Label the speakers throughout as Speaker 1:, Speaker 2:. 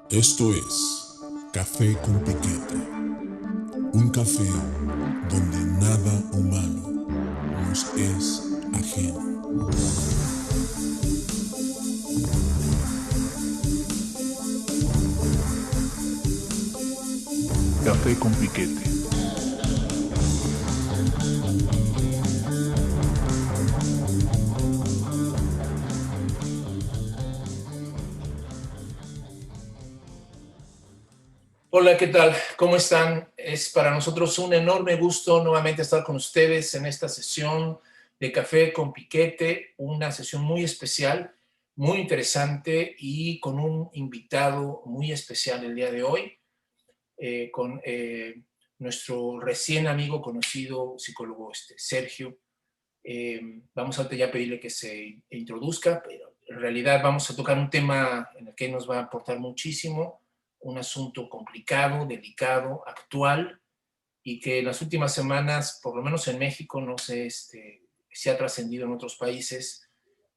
Speaker 1: Esto es Café con Piquete, un café donde nada humano nos es ajeno.
Speaker 2: Café con piquete.
Speaker 3: Hola, ¿qué tal? ¿Cómo están? Es para nosotros un enorme gusto nuevamente estar con ustedes en esta sesión de Café con Piquete, una sesión muy especial, muy interesante y con un invitado muy especial el día de hoy, con nuestro recién amigo conocido psicólogo Sergio. Vamos a ya pedirle que se introduzca, pero en realidad vamos a tocar un tema en el que nos va a aportar muchísimo, un asunto complicado, delicado, actual, y que en las últimas semanas, por lo menos en México, no sé, se ha trascendido en otros países,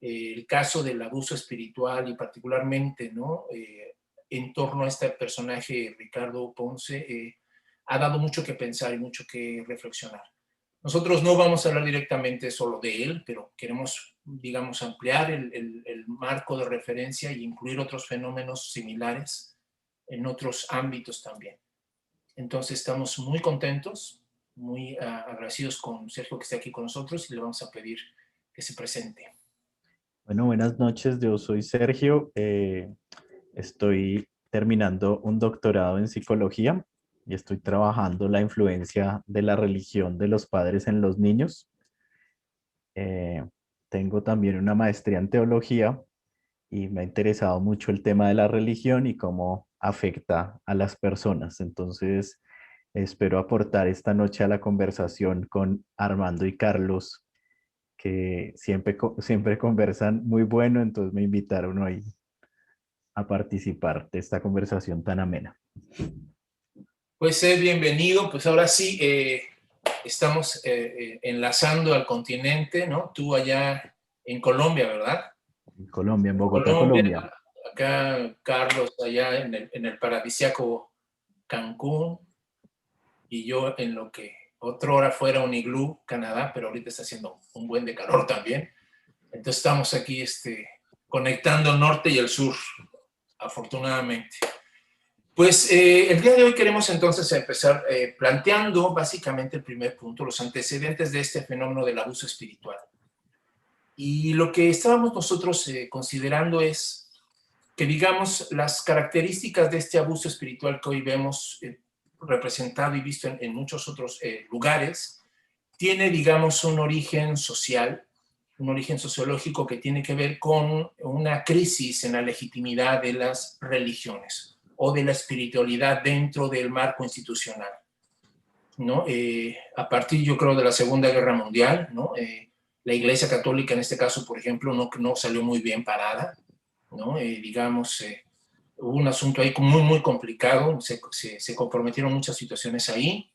Speaker 3: el caso del abuso espiritual y particularmente, ¿no? En torno a este personaje, Ricardo Ponce, ha dado mucho que pensar y mucho que reflexionar. Nosotros no vamos a hablar directamente solo de él, pero queremos, digamos, ampliar el marco de referencia e incluir otros fenómenos similares en otros ámbitos también. Entonces estamos muy contentos, muy agradecidos con Sergio que esté aquí con nosotros y le vamos a pedir que se presente.
Speaker 4: Bueno, buenas noches. Yo soy Sergio. Estoy terminando un doctorado en psicología y estoy trabajando la influencia de la religión de los padres en los niños. Eh, Tengo también una maestría en teología y me ha interesado mucho el tema de la religión y cómo afecta a las personas. Entonces, espero aportar esta noche a la conversación con Armando y Carlos, que siempre conversan muy bueno, entonces me invitaron hoy a participar de esta conversación tan amena.
Speaker 3: Pues bienvenido, pues ahora sí estamos enlazando al continente, ¿no? Tú allá en Colombia, ¿verdad?
Speaker 4: En Colombia, en Bogotá,
Speaker 3: Colombia,
Speaker 4: Colombia.
Speaker 3: acá Carlos allá en el paradisíaco Cancún y yo en lo que otrora fuera un iglú, Canadá, pero ahorita está haciendo un buen de calor también. Entonces estamos aquí conectando el norte y el sur, afortunadamente. Pues el día de hoy queremos entonces empezar planteando básicamente el primer punto, los antecedentes de este fenómeno del abuso espiritual. Y lo que estábamos nosotros considerando es que, digamos, las características de este abuso espiritual que hoy vemos representado y visto en muchos otros lugares, tiene, digamos, un origen social, un origen sociológico que tiene que ver con una crisis en la legitimidad de las religiones o de la espiritualidad dentro del marco institucional, ¿no? A partir, yo creo, de la Segunda Guerra Mundial, ¿no? La Iglesia Católica, en este caso, por ejemplo, no salió muy bien parada, ¿no? Digamos, hubo un asunto ahí muy, muy complicado, se comprometieron muchas situaciones ahí.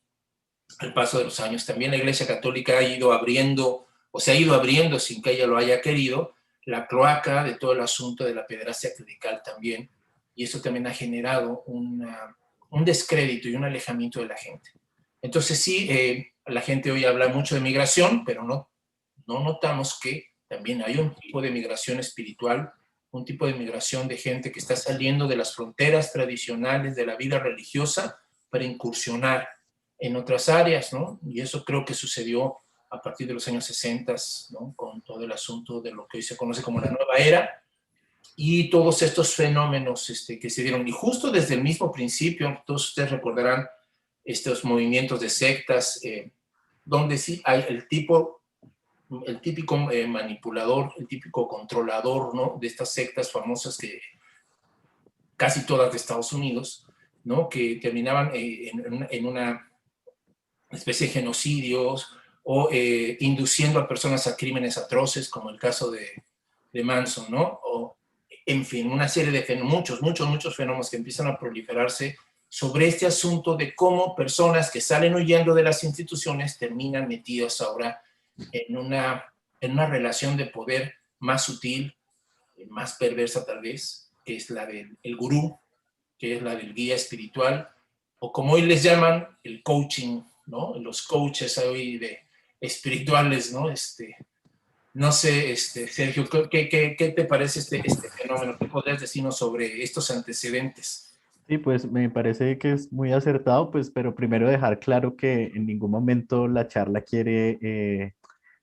Speaker 3: Al paso de los años también la Iglesia Católica ha ido abriendo, o se ha ido abriendo sin que ella lo haya querido, la cloaca de todo el asunto de la pederastia clerical también, y eso también ha generado un descrédito y un alejamiento de la gente. Entonces sí, la gente hoy habla mucho de migración, pero no notamos que también hay un tipo de migración espiritual, un tipo de migración de gente que está saliendo de las fronteras tradicionales de la vida religiosa para incursionar en otras áreas, ¿no? Y eso creo que sucedió a partir de los años 60, ¿no? Con todo el asunto de lo que hoy se conoce como la nueva era y todos estos fenómenos que se dieron. Y justo desde el mismo principio, todos ustedes recordarán estos movimientos de sectas, donde sí hay el típico manipulador, el típico controlador, ¿no? De estas sectas famosas que casi todas de Estados Unidos, ¿no? Que terminaban en una especie de genocidios o induciendo a personas a crímenes atroces, como el caso de Manson, ¿no? O, en fin, una serie de muchos fenómenos que empiezan a proliferarse sobre este asunto de cómo personas que salen huyendo de las instituciones terminan metidas ahora en una relación de poder más sutil, más perversa tal vez, que es la del gurú, que es la del guía espiritual, o como hoy les llaman, el coaching, ¿no? Los coaches hoy espirituales, ¿no? No sé, Sergio, ¿qué te parece este fenómeno? ¿Qué podrías decirnos sobre estos antecedentes?
Speaker 4: Sí, pues me parece que es muy acertado, pues, pero primero dejar claro que en ningún momento la charla quiere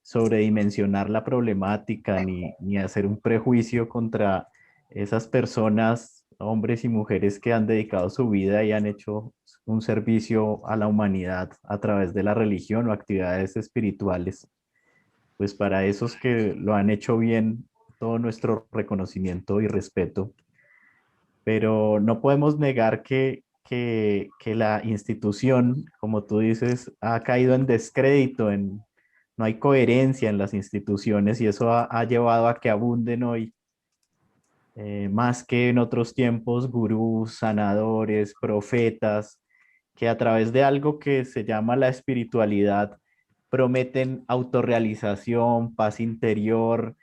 Speaker 4: sobredimensionar la problemática ni hacer un prejuicio contra esas personas, hombres y mujeres que han dedicado su vida y han hecho un servicio a la humanidad a través de la religión o actividades espirituales. Pues para esos que lo han hecho bien, todo nuestro reconocimiento y respeto, pero no podemos negar que la institución, como tú dices, ha caído en descrédito, no hay coherencia en las instituciones y eso ha llevado a que abunden hoy, más que en otros tiempos, gurús, sanadores, profetas, que a través de algo que se llama la espiritualidad prometen autorrealización, paz interior,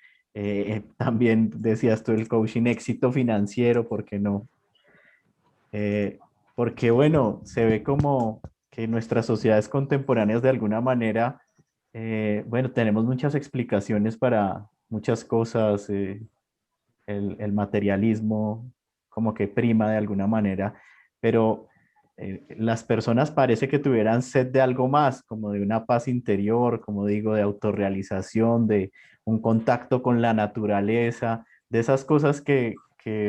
Speaker 4: también decías tú el coaching, éxito financiero, ¿por qué no? Porque bueno, se ve como que nuestras sociedades contemporáneas de alguna manera, bueno, tenemos muchas explicaciones para muchas cosas, el materialismo como que prima de alguna manera, pero las personas parece que tuvieran sed de algo más, como de una paz interior, como digo, de autorrealización, de un contacto con la naturaleza, de esas cosas que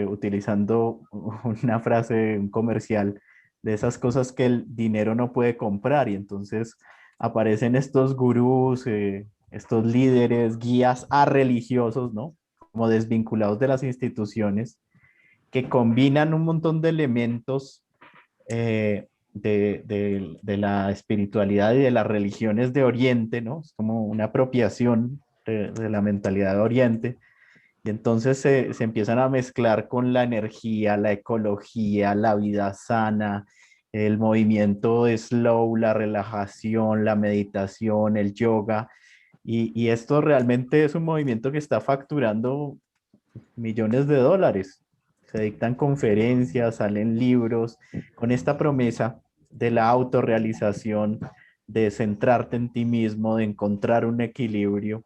Speaker 4: utilizando una frase, un comercial, de esas cosas que el dinero no puede comprar y entonces aparecen estos gurús, estos líderes, guías a religiosos, ¿no? Como desvinculados de las instituciones, que combinan un montón de elementos de la espiritualidad y de las religiones de Oriente, ¿no? Es como una apropiación de la mentalidad de Oriente. Y entonces se empiezan a mezclar con la energía, la ecología, la vida sana, el movimiento slow, la relajación, la meditación, el yoga. Y esto realmente es un movimiento que está facturando millones de dólares. Se dictan conferencias, salen libros con esta promesa de la autorrealización, de centrarte en ti mismo, de encontrar un equilibrio.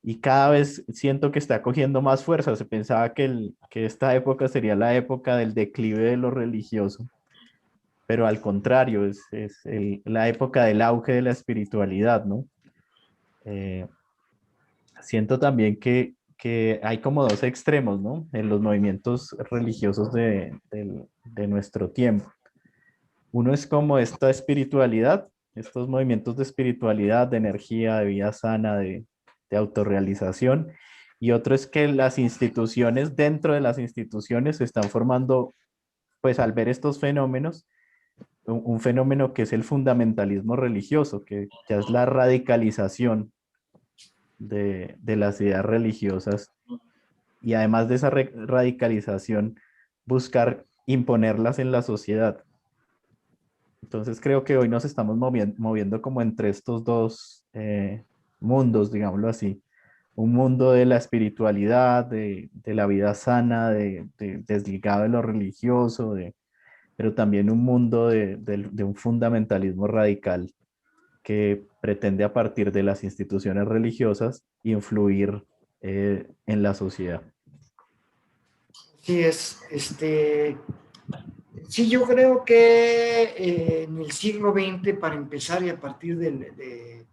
Speaker 4: Y cada vez siento que está cogiendo más fuerza. Se pensaba que esta época sería la época del declive de lo religioso, pero al contrario, es la época del auge de la espiritualidad, ¿no? Eh, Siento también que hay como dos extremos, ¿no? En los movimientos religiosos de nuestro tiempo. Uno es como esta espiritualidad, estos movimientos de espiritualidad, de energía, de vida sana, de autorrealización. Y otro es que las instituciones, dentro de las instituciones, se están formando, pues al ver estos fenómenos, un fenómeno que es el fundamentalismo religioso, que ya es la radicalización de las ideas religiosas y además de esa radicalización, buscar imponerlas en la sociedad. Entonces creo que hoy nos estamos moviendo como entre estos dos mundos, digámoslo así. Un mundo de la espiritualidad, de la vida sana, desligado de lo religioso, pero también un mundo de un fundamentalismo radical que pretende a partir de las instituciones religiosas influir en la sociedad.
Speaker 5: Sí, sí, yo creo que en el siglo XX, para empezar, y a partir de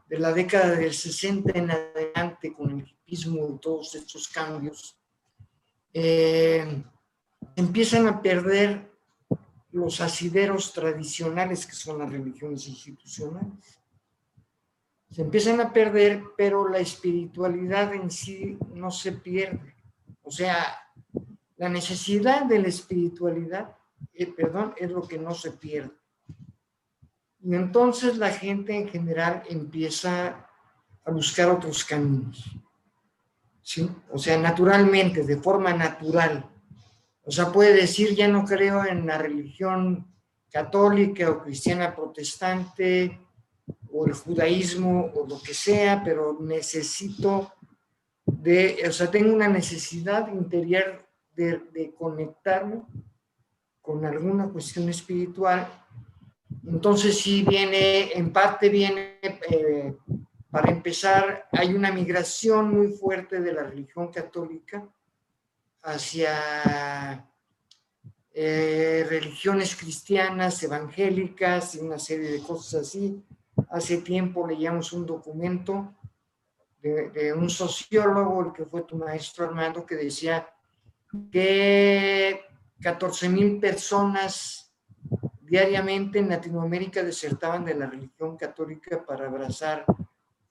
Speaker 5: la década del 60 en adelante, con el hipismo y todos estos cambios, empiezan a perder los asideros tradicionales que son las religiones institucionales. Se empiezan a perder, pero la espiritualidad en sí no se pierde. O sea, la necesidad de la espiritualidad, es lo que no se pierde. Y entonces la gente en general empieza a buscar otros caminos. ¿Sí? O sea, naturalmente, de forma natural. O sea, puede decir, ya no creo en la religión católica o cristiana protestante o el judaísmo o lo que sea, pero necesito o sea, tengo una necesidad interior de conectarme con alguna cuestión espiritual. Entonces sí viene, en parte viene, para empezar, hay una migración muy fuerte de la religión católica hacia religiones cristianas, evangélicas y una serie de cosas así. Hace tiempo leíamos un documento de un sociólogo, el que fue tu maestro Armando, que decía que 14,000 personas diariamente en Latinoamérica desertaban de la religión católica para abrazar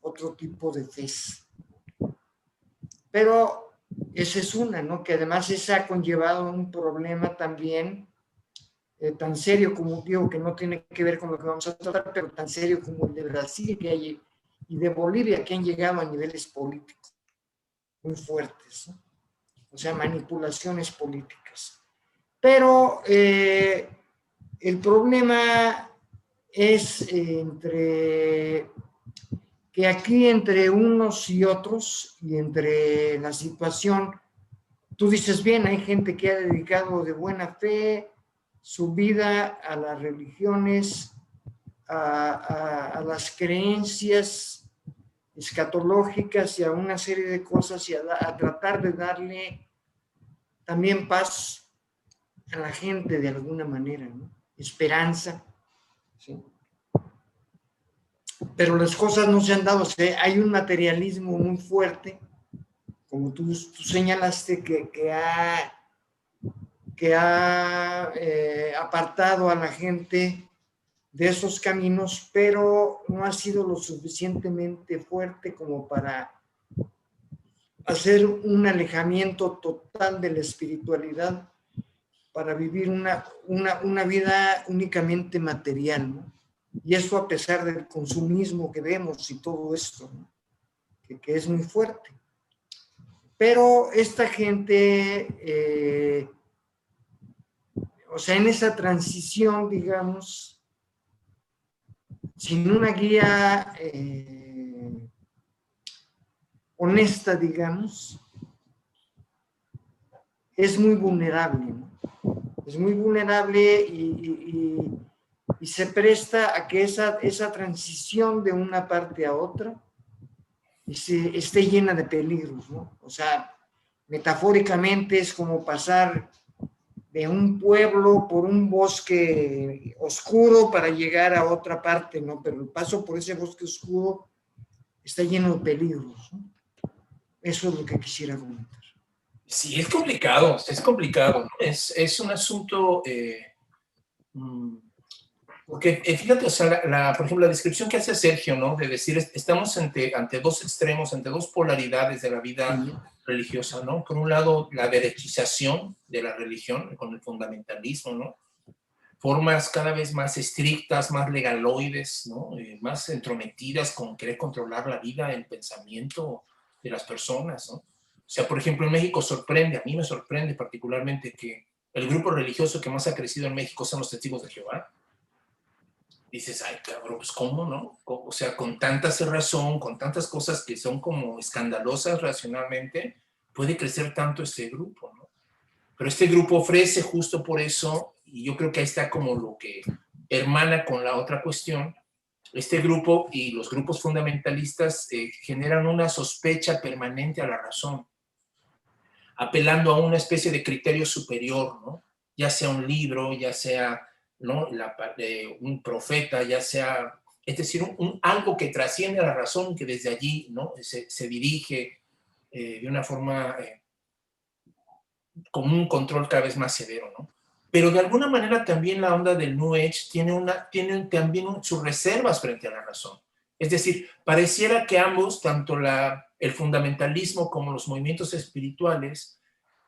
Speaker 5: otro tipo de fe. Pero esa es una, ¿no? Que además esa ha conllevado un problema también tan serio como, digo, que no tiene que ver con lo que vamos a tratar, pero tan serio como el de Brasil y de Bolivia, que han llegado a niveles políticos muy fuertes, ¿no? O sea, manipulaciones políticas. Pero el problema es que aquí entre unos y otros, y entre la situación, tú dices bien, hay gente que ha dedicado de buena fe su vida a las religiones, a las creencias escatológicas y a una serie de cosas y a tratar de darle también paz a la gente de alguna manera, ¿no? Esperanza, ¿sí? Pero las cosas no se han dado, o sea, hay un materialismo muy fuerte, como tú señalaste, que ha apartado a la gente de esos caminos, pero no ha sido lo suficientemente fuerte como para hacer un alejamiento total de la espiritualidad, para vivir una vida únicamente material, ¿no? Y eso a pesar del consumismo que vemos y todo esto, ¿no? que es muy fuerte. Pero esta gente, o sea, en esa transición, digamos, sin una guía honesta, digamos, es muy vulnerable, ¿no? Es muy vulnerable y se presta a que esa transición de una parte a otra esté llena de peligros, ¿no? O sea, metafóricamente es como pasar de un pueblo por un bosque oscuro para llegar a otra parte, ¿no? Pero el paso por ese bosque oscuro está lleno de peligros, ¿no? Eso es lo que quisiera comentar.
Speaker 3: Sí, es complicado, ¿no? Es un asunto, porque fíjate, o sea, por ejemplo, la descripción que hace Sergio, ¿no? De decir, estamos ante dos extremos, ante dos polaridades de la vida religiosa, ¿no? Por un lado, la derechización de la religión con el fundamentalismo, ¿no? Formas cada vez más estrictas, más legaloides, ¿no? Más entrometidas con querer controlar la vida, el pensamiento de las personas, ¿no? O sea, por ejemplo, en México a mí me sorprende particularmente que el grupo religioso que más ha crecido en México son los Testigos de Jehová. Dices, ay, cabrón, pues ¿cómo, no? O sea, con tanta cerrazón, con tantas cosas que son como escandalosas racionalmente, puede crecer tanto este grupo, ¿no? Pero este grupo ofrece justo por eso, y yo creo que ahí está como lo que hermana con la otra cuestión, este grupo y los grupos fundamentalistas generan una sospecha permanente a la razón, apelando a una especie de criterio superior, ¿no? Ya sea un libro, ya sea, ¿no? Un profeta, ya sea, es decir, algo que trasciende a la razón, que desde allí, ¿no? se dirige de una forma con un control cada vez más severo, ¿no? Pero de alguna manera también la onda del New Age tiene también sus reservas frente a la razón. Es decir, pareciera que ambos, tanto el fundamentalismo como los movimientos espirituales,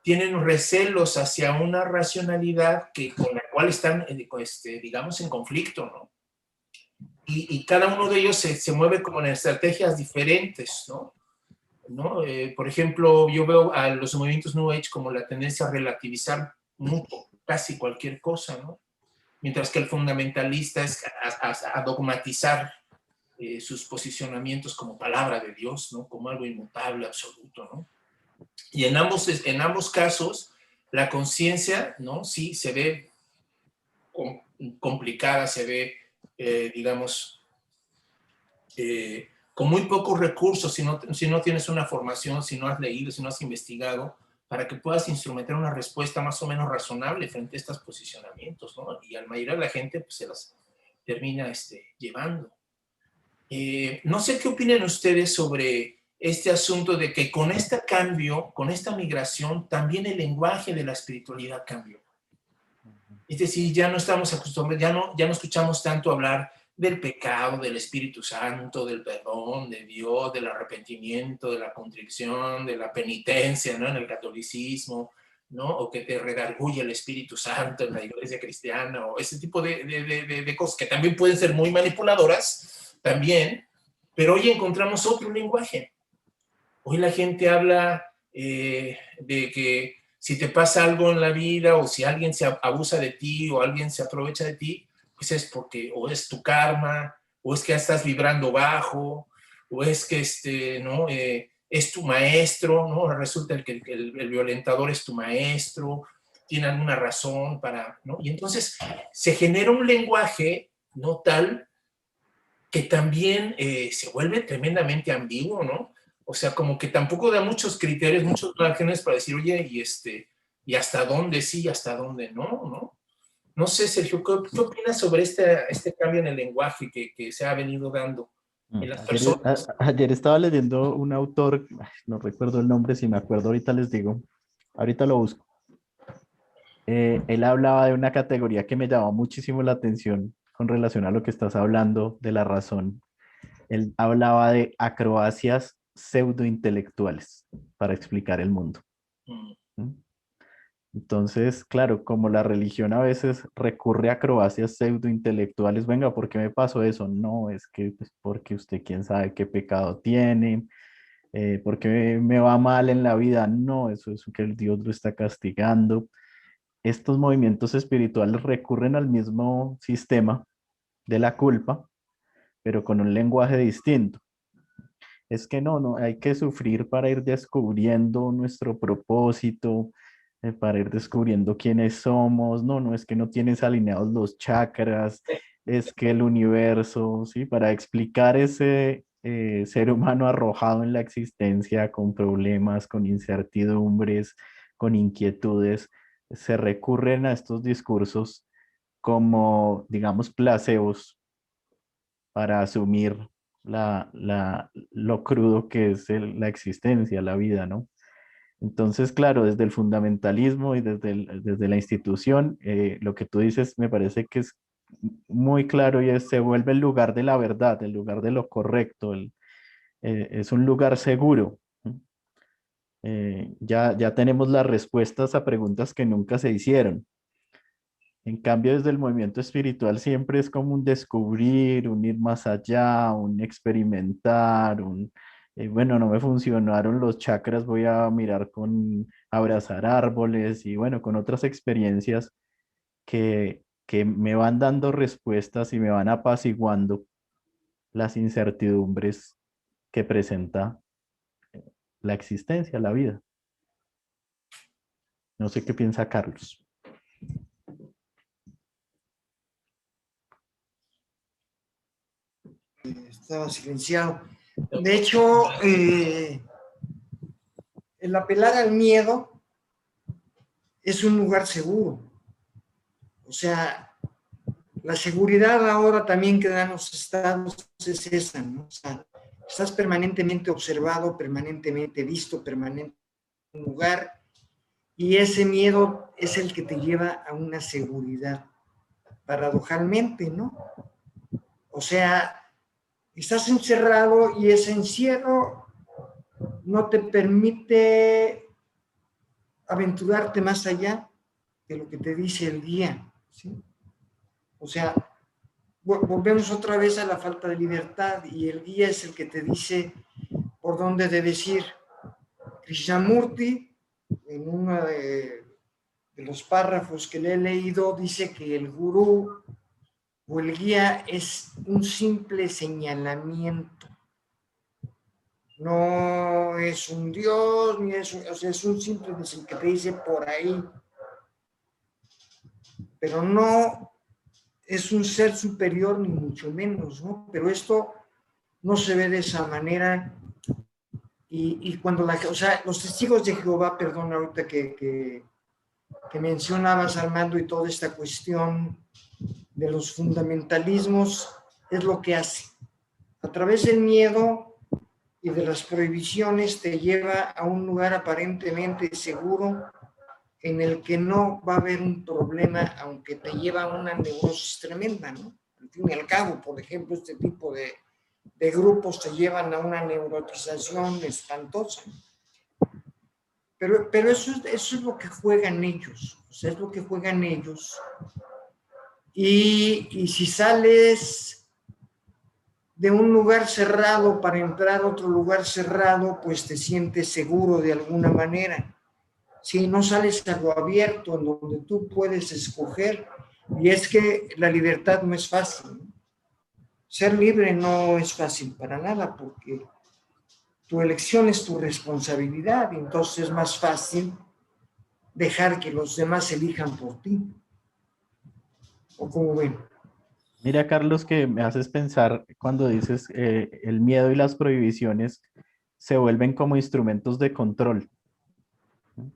Speaker 3: tienen recelos hacia una racionalidad con la cual están, digamos, en conflicto, ¿no? Y cada uno de ellos se mueve como en estrategias diferentes, ¿no? Por ejemplo, yo veo a los movimientos New Age como la tendencia a relativizar mucho, casi cualquier cosa, ¿no? Mientras que el fundamentalista es a dogmatizar sus posicionamientos como palabra de Dios, ¿no? Como algo inmutable, absoluto, ¿no? Y en ambos casos la conciencia, ¿no? Sí, se ve complicada, se ve, digamos, con muy pocos recursos, si no tienes una formación, si no has leído, si no has investigado, para que puedas instrumentar una respuesta más o menos razonable frente a estos posicionamientos, ¿no? Y a la mayoría de la gente pues, se las termina llevando. No sé qué opinan ustedes sobre este asunto de que con este cambio, con esta migración, también el lenguaje de la espiritualidad cambió. Es decir, ya no estamos acostumbrados, ya no escuchamos tanto hablar del pecado, del Espíritu Santo, del perdón, de Dios, del arrepentimiento, de la contrición, de la penitencia, ¿no? En el catolicismo, ¿no? O que te redarguye el Espíritu Santo en la iglesia cristiana, o ese tipo de cosas que también pueden ser muy manipuladoras, también, pero hoy encontramos otro lenguaje. Hoy la gente habla de que si te pasa algo en la vida o si alguien se abusa de ti o alguien se aprovecha de ti, pues es porque o es tu karma, o es que estás vibrando bajo, o es que ¿no? Es tu maestro, ¿no? Resulta que el violentador es tu maestro, tiene alguna razón para, ¿no? Y entonces se genera un lenguaje, ¿no? Tal que también se vuelve tremendamente ambiguo, ¿no? O sea, como que tampoco da muchos criterios, muchos márgenes para decir, oye, y hasta dónde sí y hasta dónde no, ¿no? No sé, Sergio, ¿qué opinas sobre este cambio en el lenguaje que se ha venido dando en las personas?
Speaker 4: Ayer estaba leyendo un autor, no recuerdo el nombre, si me acuerdo ahorita les digo, ahorita lo busco. Él hablaba de una categoría que me llamó muchísimo la atención con relación a lo que estás hablando de la razón. Él hablaba de acrobacias pseudointelectuales para explicar el mundo. ¿Mm? Entonces, claro, como la religión a veces recurre a acrobacias pseudointelectuales, venga, ¿por qué me pasó eso? No, es que pues, porque usted quién sabe qué pecado tiene, ¿por qué me va mal en la vida? No, eso es que el Dios lo está castigando. Estos movimientos espirituales recurren al mismo sistema de la culpa, pero con un lenguaje distinto. Es que no, hay que sufrir para ir descubriendo nuestro propósito, para ir descubriendo quiénes somos. No, es que no tienes alineados los chakras, es que el universo, ¿sí? Para explicar ese ser humano arrojado en la existencia con problemas, con incertidumbres, con inquietudes, se recurren a estos discursos como, digamos, placebos para asumir lo crudo que es la existencia, la vida, ¿no? Entonces, claro, desde el fundamentalismo y desde la institución, lo que tú dices me parece que es muy claro y se vuelve el lugar de la verdad, el lugar de lo correcto, es un lugar seguro. Ya tenemos las respuestas a preguntas que nunca se hicieron. En cambio, desde el movimiento espiritual siempre es como un descubrir, un ir más allá, un experimentar, bueno, no me funcionaron los chakras, voy a mirar con abrazar árboles y bueno, con otras experiencias que me van dando respuestas y me van apaciguando las incertidumbres que presenta la existencia, la vida. No sé qué piensa Carlos.
Speaker 5: Estaba silenciado. De hecho, el apelar al miedo es un lugar seguro. O sea, la seguridad ahora también que dan los estados es esa, ¿no? O sea, estás permanentemente observado, permanentemente visto, permanentemente en un lugar, y ese miedo es el que te lleva a una seguridad, paradojalmente, ¿no? O sea, estás encerrado y ese encierro no te permite aventurarte más allá de lo que te dice el guía, ¿sí? O sea, volvemos otra vez a la falta de libertad y el guía es el que te dice por dónde debes ir. Krishnamurti, en uno de los párrafos que le he leído, dice que el gurú o el guía es un simple señalamiento. no es un Dios, ni es un, o sea, es un simple que te dice por ahí, pero no es un ser superior ni mucho menos, ¿no? Pero esto no se ve de esa manera y cuando o sea, los testigos de Jehová, perdón, ahorita que mencionabas, Armando, y toda esta cuestión de los fundamentalismos, es lo que hace. A través del miedo y de las prohibiciones te lleva a un lugar aparentemente seguro en el que no va a haber un problema, aunque te lleva a una neurosis tremenda, ¿no? Al fin y al cabo, por ejemplo, este tipo de grupos te llevan a una neurotización espantosa. Pero eso es lo que juegan ellos, o sea, es lo que juegan ellos. Y si sales de un lugar cerrado para entrar a otro lugar cerrado, pues te sientes seguro de alguna manera. Si no sales a lo abierto, en donde tú puedes escoger, y es que la libertad no es fácil. Ser libre no es fácil para nada, porque tu elección es tu responsabilidad, y entonces es más fácil dejar que los demás elijan por ti. ¿O cómo ven?
Speaker 4: Mira, Carlos, que me haces pensar cuando dices el miedo y las prohibiciones se vuelven como instrumentos de control.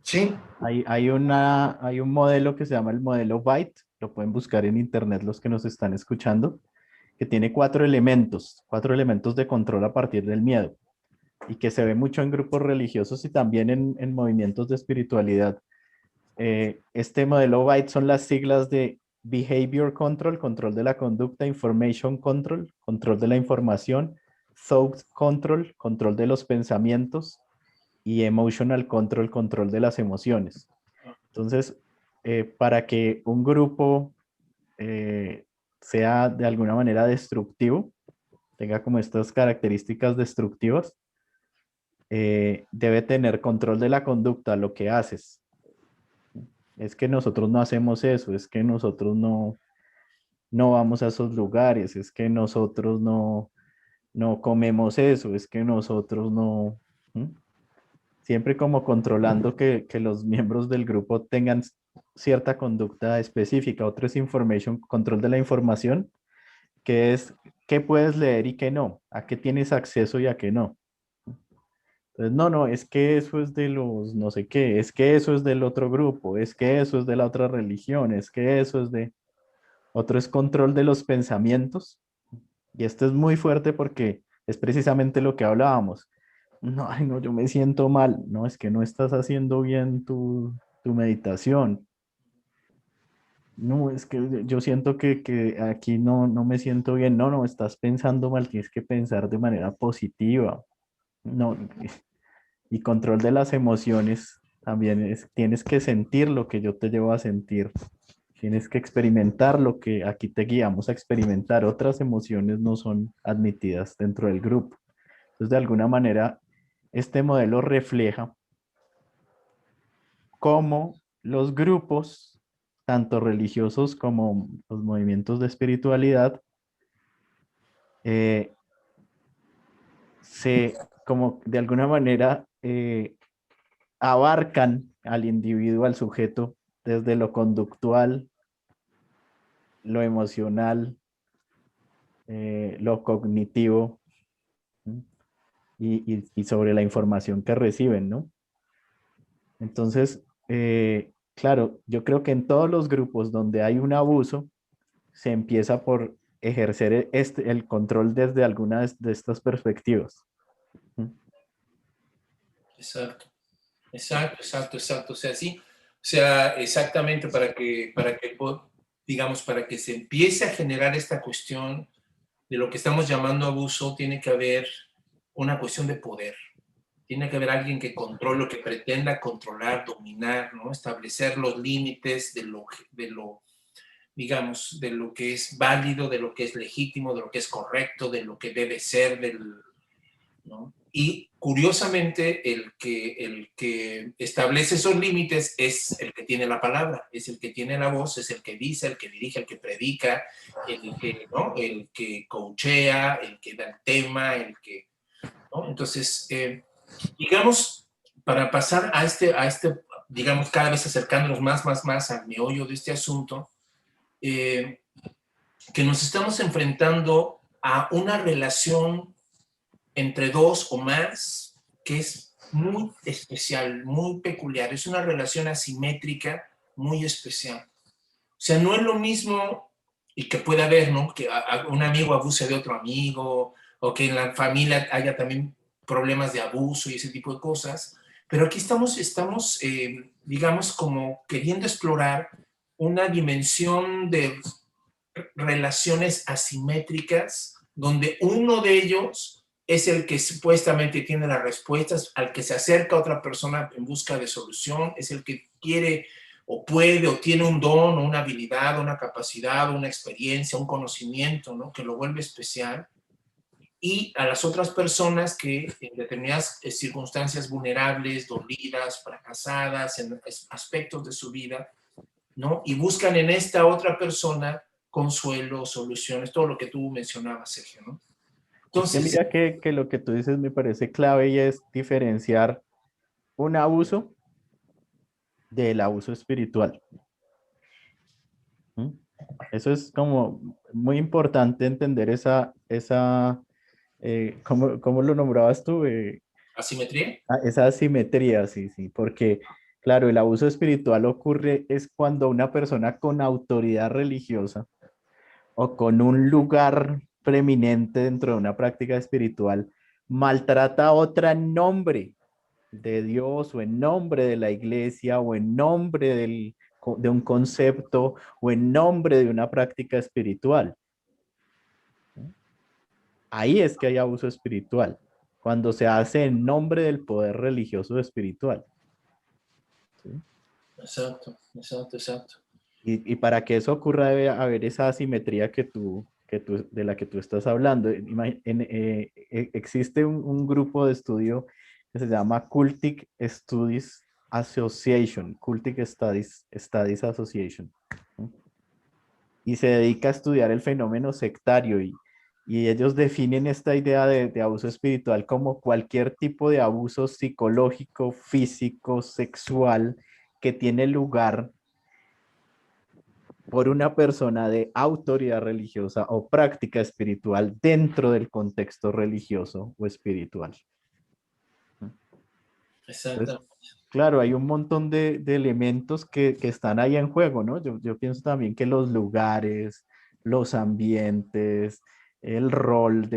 Speaker 5: Sí.
Speaker 4: Hay un modelo que se llama el modelo Byte, lo pueden buscar en internet los que nos están escuchando, que tiene cuatro elementos de control a partir del miedo, y que se ve mucho en grupos religiosos y también en movimientos de espiritualidad. Este modelo Byte son las siglas de Behavior Control, control de la conducta; Information Control, control de la información; Thought Control, control de los pensamientos; y Emotional Control, control de las emociones. Entonces, para que un grupo sea de alguna manera destructivo, tenga como estas características destructivas, debe tener control de la conducta, lo que haces. Es que nosotros no hacemos eso, es que nosotros no vamos a esos lugares, es que nosotros no comemos eso, es que nosotros no... ¿Mm? Siempre como controlando que los miembros del grupo tengan cierta conducta específica. Otro es information, control de la información, que es qué puedes leer y qué no, a qué tienes acceso y a qué no. Entonces, no, es que eso es de los no sé qué, es que eso es del otro grupo, es que eso es de la otra religión, es que eso es de... Otro es control de los pensamientos, y esto es muy fuerte porque es precisamente lo que hablábamos. No, ay, no, yo me siento mal. No, es que no estás haciendo bien tu meditación. No, es que yo siento que aquí no me siento bien. No, estás pensando mal, tienes que pensar de manera positiva. No, y control de las emociones también es, tienes que sentir lo que yo te llevo a sentir. Tienes que experimentar lo que aquí te guiamos a experimentar. Otras emociones no son admitidas dentro del grupo. Entonces, de alguna manera, este modelo refleja cómo los grupos, tanto religiosos como los movimientos de espiritualidad, como de alguna manera, abarcan al individuo, al sujeto, desde lo conductual, lo emocional, lo cognitivo, ¿sí? Y sobre la información que reciben, ¿no? Entonces, claro, yo creo que en todos los grupos donde hay un abuso, se empieza por ejercer el control desde alguna de estas perspectivas.
Speaker 3: Exacto. O sea, sí. O sea, exactamente digamos, para que se empiece a generar esta cuestión de lo que estamos llamando abuso, tiene que haber una cuestión de poder. Tiene que haber alguien que controle, que pretenda controlar, dominar, ¿no? Establecer los límites de lo, digamos, de lo que es válido, de lo que es legítimo, de lo que es correcto, de lo que debe ser, ¿no? Y curiosamente, el que establece esos límites es el que tiene la palabra, es el que tiene la voz, es el que dice, el que dirige, el que predica, ¿no? El que coachea, el que da el tema, ¿no? Entonces, digamos, para pasar a este, digamos, cada vez acercándonos más al meollo de este asunto, que nos estamos enfrentando a una relación entre dos o más que es muy especial, muy peculiar. Es una relación asimétrica muy especial. O sea, no es lo mismo, y que puede haber, ¿no? Que un amigo abuse de otro amigo, o que en la familia haya también problemas de abuso y ese tipo de cosas. Pero aquí estamos digamos, como queriendo explorar una dimensión de relaciones asimétricas, donde uno de ellos es el que supuestamente tiene las respuestas, al que se acerca a otra persona en busca de solución, es el que quiere o puede o tiene un don o una habilidad, una capacidad, una experiencia, un conocimiento, ¿no? Que lo vuelve especial. Y a las otras personas que en determinadas circunstancias vulnerables, dolidas, fracasadas, en aspectos de su vida, ¿no? Y buscan en esta otra persona consuelo, soluciones, todo lo que tú mencionabas, Sergio, ¿no? Entonces,
Speaker 4: mira que lo que tú dices me parece clave y es diferenciar un abuso del abuso espiritual. ¿Mm? Eso es como muy importante entender ¿cómo lo nombrabas tú?
Speaker 3: asimetría.
Speaker 4: Esa asimetría, sí, porque claro, el abuso espiritual ocurre es cuando una persona con autoridad religiosa o con un lugar preeminente dentro de una práctica espiritual maltrata a otra en nombre de Dios o en nombre de la iglesia o en nombre de un concepto o en nombre de una práctica espiritual. Ahí es que hay abuso espiritual, cuando se hace en nombre del poder religioso espiritual. ¿Sí?
Speaker 3: Exacto.
Speaker 4: Y para que eso ocurra debe haber esa asimetría de la que tú estás hablando. Existe un grupo de estudio que se llama Cultic Studies Association, Cultic Studies Association, ¿no? Y se dedica a estudiar el fenómeno sectario y ellos definen esta idea de abuso espiritual como cualquier tipo de abuso psicológico, físico, sexual que tiene lugar por una persona de autoridad religiosa o práctica espiritual dentro del contexto religioso o espiritual.
Speaker 3: Exacto.
Speaker 4: Entonces, claro, hay un montón de elementos que están ahí en juego, ¿no? Yo pienso también que los lugares, los ambientes, el rol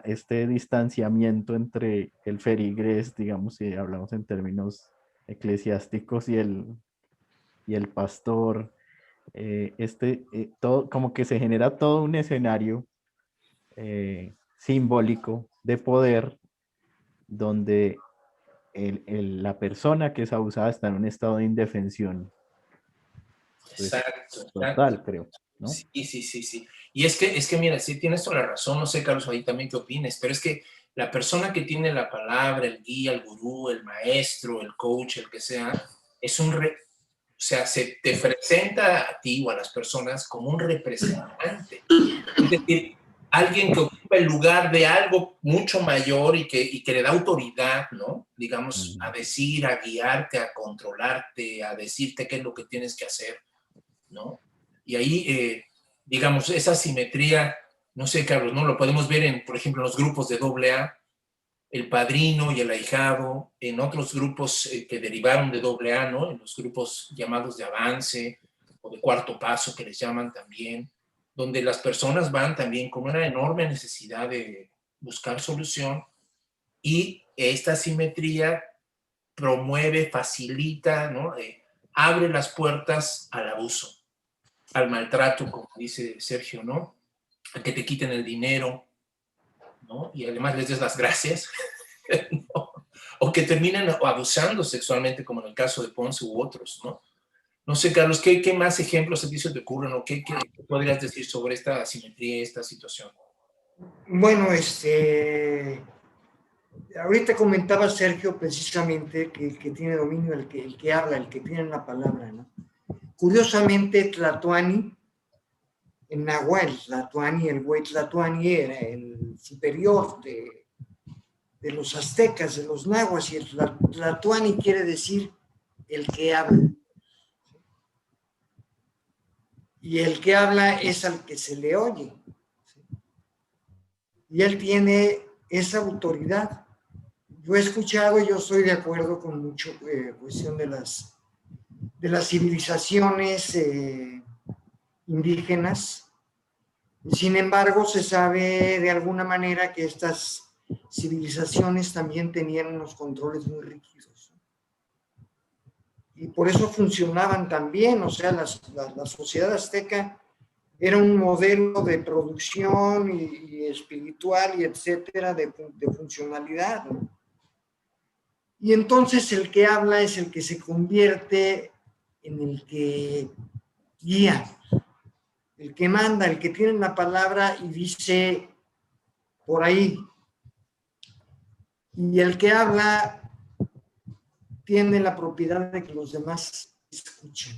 Speaker 4: este distanciamiento entre el ferigrés, digamos, si hablamos en términos eclesiásticos, y el pastor, todo, como que se genera todo un escenario simbólico de poder donde la persona que es abusada está en un estado de indefensión. Pues,
Speaker 3: Exacto.
Speaker 4: total, creo, ¿no?
Speaker 3: Sí. Y es que mira, sí tienes toda la razón, no sé, Carlos, ahí también qué opines, pero es que la persona que tiene la palabra, el guía, el gurú, el maestro, el coach, el que sea, o sea, se te presenta a ti o a las personas como un representante. Es decir, alguien que ocupa el lugar de algo mucho mayor y que le da autoridad, ¿no? Digamos, a decir, a guiarte, a controlarte, a decirte qué es lo que tienes que hacer, ¿no? Y ahí, digamos, esa simetría, no sé, Carlos, ¿no? Lo podemos ver por ejemplo, en los grupos de AA, el padrino y el ahijado, en otros grupos que derivaron de AA, ¿no? En los grupos llamados de avance o de cuarto paso, que les llaman también, donde las personas van también con una enorme necesidad de buscar solución, y esta simetría promueve, facilita, ¿no? Abre las puertas al abuso, al maltrato, como dice Sergio, ¿no? A que te quiten el dinero, ¿no? Y además les des las gracias, ¿no? O que terminen abusando sexualmente, como en el caso de Ponce u otros, ¿no? No sé, Carlos, ¿qué más ejemplos a ti se te ocurren o qué podrías decir sobre esta asimetría y esta situación?
Speaker 5: Bueno, ahorita comentaba Sergio precisamente que el que tiene dominio, el que habla, el que tiene la palabra, ¿no? Curiosamente, Tlatoani, en Nahuatl, Tlatoani, el güey Tlatoani era el superior de de los aztecas, de los nahuas, y el Tlatoani quiere decir el que habla. Y el que habla es al que se le oye. Y él tiene esa autoridad. Yo he escuchado, yo estoy de acuerdo con mucho cuestión de las civilizaciones indígenas. Sin embargo, se sabe de alguna manera que estas civilizaciones también tenían unos controles muy rígidos. Y por eso funcionaban también, o sea, la sociedad azteca era un modelo de producción y espiritual y etcétera, de funcionalidad, ¿no? Y entonces el que habla es el que se convierte en el que guía, el que manda, el que tiene la palabra y dice por ahí. Y el que habla tiene la propiedad de que los demás escuchen.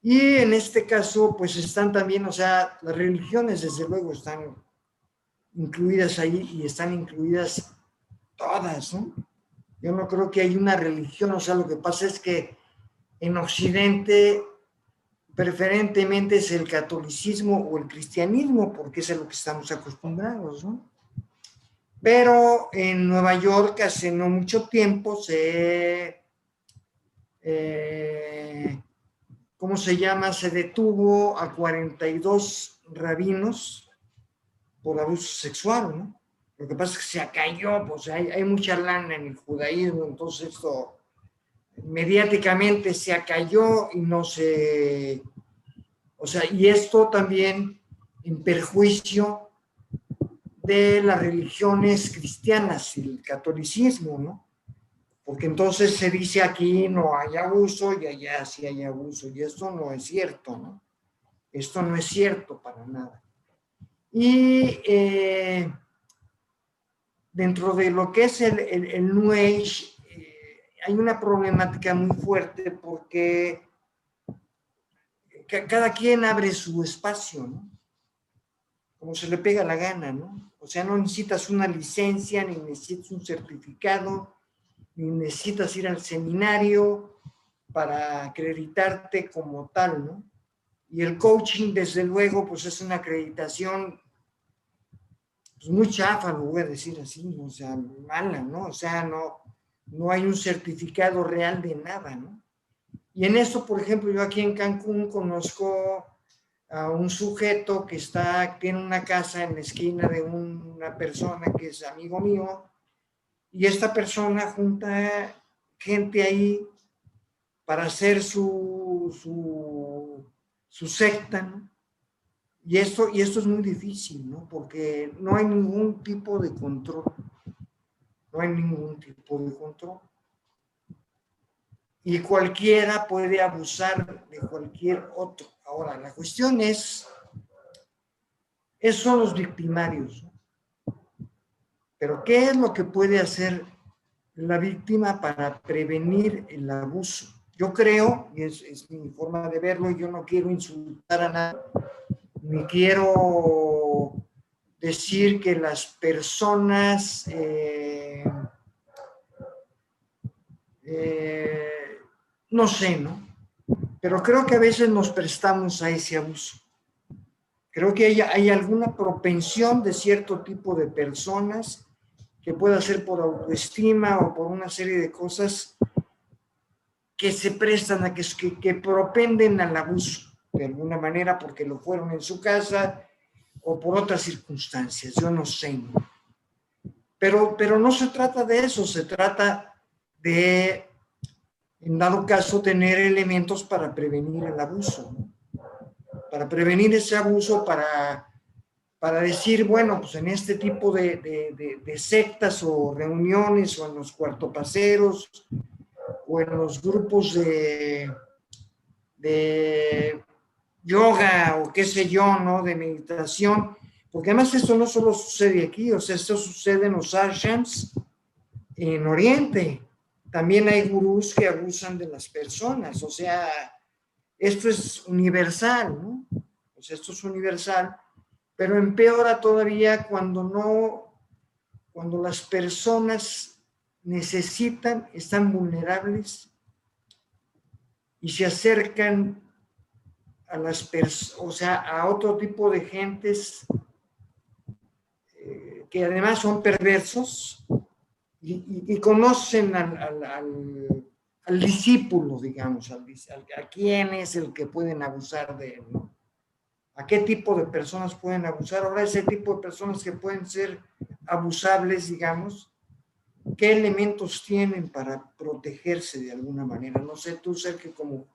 Speaker 5: Y en este caso, pues están también, o sea, las religiones desde luego están incluidas ahí y están incluidas todas, ¿no? Yo no creo que hay una religión, o sea, lo que pasa es que en Occidente preferentemente es el catolicismo o el cristianismo, porque es a lo que estamos acostumbrados, ¿no? Pero en Nueva York hace no mucho tiempo ¿cómo se llama? Se detuvo a 42 rabinos por abuso sexual, ¿no? Lo que pasa es que se acalló, pues hay mucha lana en el judaísmo, entonces esto mediáticamente se acalló y no se... O sea, y esto también en perjuicio de las religiones cristianas, el catolicismo, ¿no? Porque entonces se dice aquí no hay abuso y allá sí hay abuso, y esto no es cierto, ¿no? Esto no es cierto para nada. Y dentro de lo que es el New Age, hay una problemática muy fuerte porque cada quien abre su espacio, ¿no? Como se le pega la gana, ¿no? O sea, no necesitas una licencia, ni necesitas un certificado, ni necesitas ir al seminario para acreditarte como tal, ¿no? Y el coaching, desde luego, pues es una acreditación pues muy chafa, lo voy a decir así, ¿no? O sea, mala, ¿no? O sea, no hay un certificado real de nada, ¿no? Y en esto, por ejemplo, yo aquí en Cancún conozco a un sujeto que tiene una casa en la esquina de una persona que es amigo mío, y esta persona junta gente ahí para hacer su secta, ¿no? Y esto es muy difícil, ¿no? Porque no hay ningún tipo de control. No hay ningún tipo de control. Y cualquiera puede abusar de cualquier otro. Ahora, la cuestión son los victimarios, ¿no? Pero ¿qué es lo que puede hacer la víctima para prevenir el abuso? Yo creo, y es mi forma de verlo, y yo no quiero insultar a nadie, ni quiero decir que las personas no sé, ¿no? Pero creo que a veces nos prestamos a ese abuso. Creo que hay alguna propensión de cierto tipo de personas que pueda ser por autoestima o por una serie de cosas que se prestan a que propenden al abuso de alguna manera porque lo fueron en su casa o por otras circunstancias, yo no sé, ¿no? Pero no se trata de eso, se trata de, en dado caso, tener elementos para prevenir el abuso, ¿no? Para prevenir ese abuso, para decir, bueno, pues en este tipo de sectas o reuniones o en los cuartopaceros o en los grupos de yoga o qué sé yo, ¿no? De meditación, porque además esto no solo sucede aquí, o sea, esto sucede en los ashrams en Oriente. También hay gurús que abusan de las personas, o sea, esto es universal, ¿no? O sea, esto es universal, pero empeora todavía cuando cuando las personas necesitan, están vulnerables y se acercan a las personas, o sea, a otro tipo de gentes que además son perversos y conocen al discípulo, digamos, a quién es el que pueden abusar de él, ¿no? ¿A qué tipo de personas pueden abusar? Ahora, ese tipo de personas que pueden ser abusables, digamos, ¿qué elementos tienen para protegerse de alguna manera? No sé, tú, Sergio, como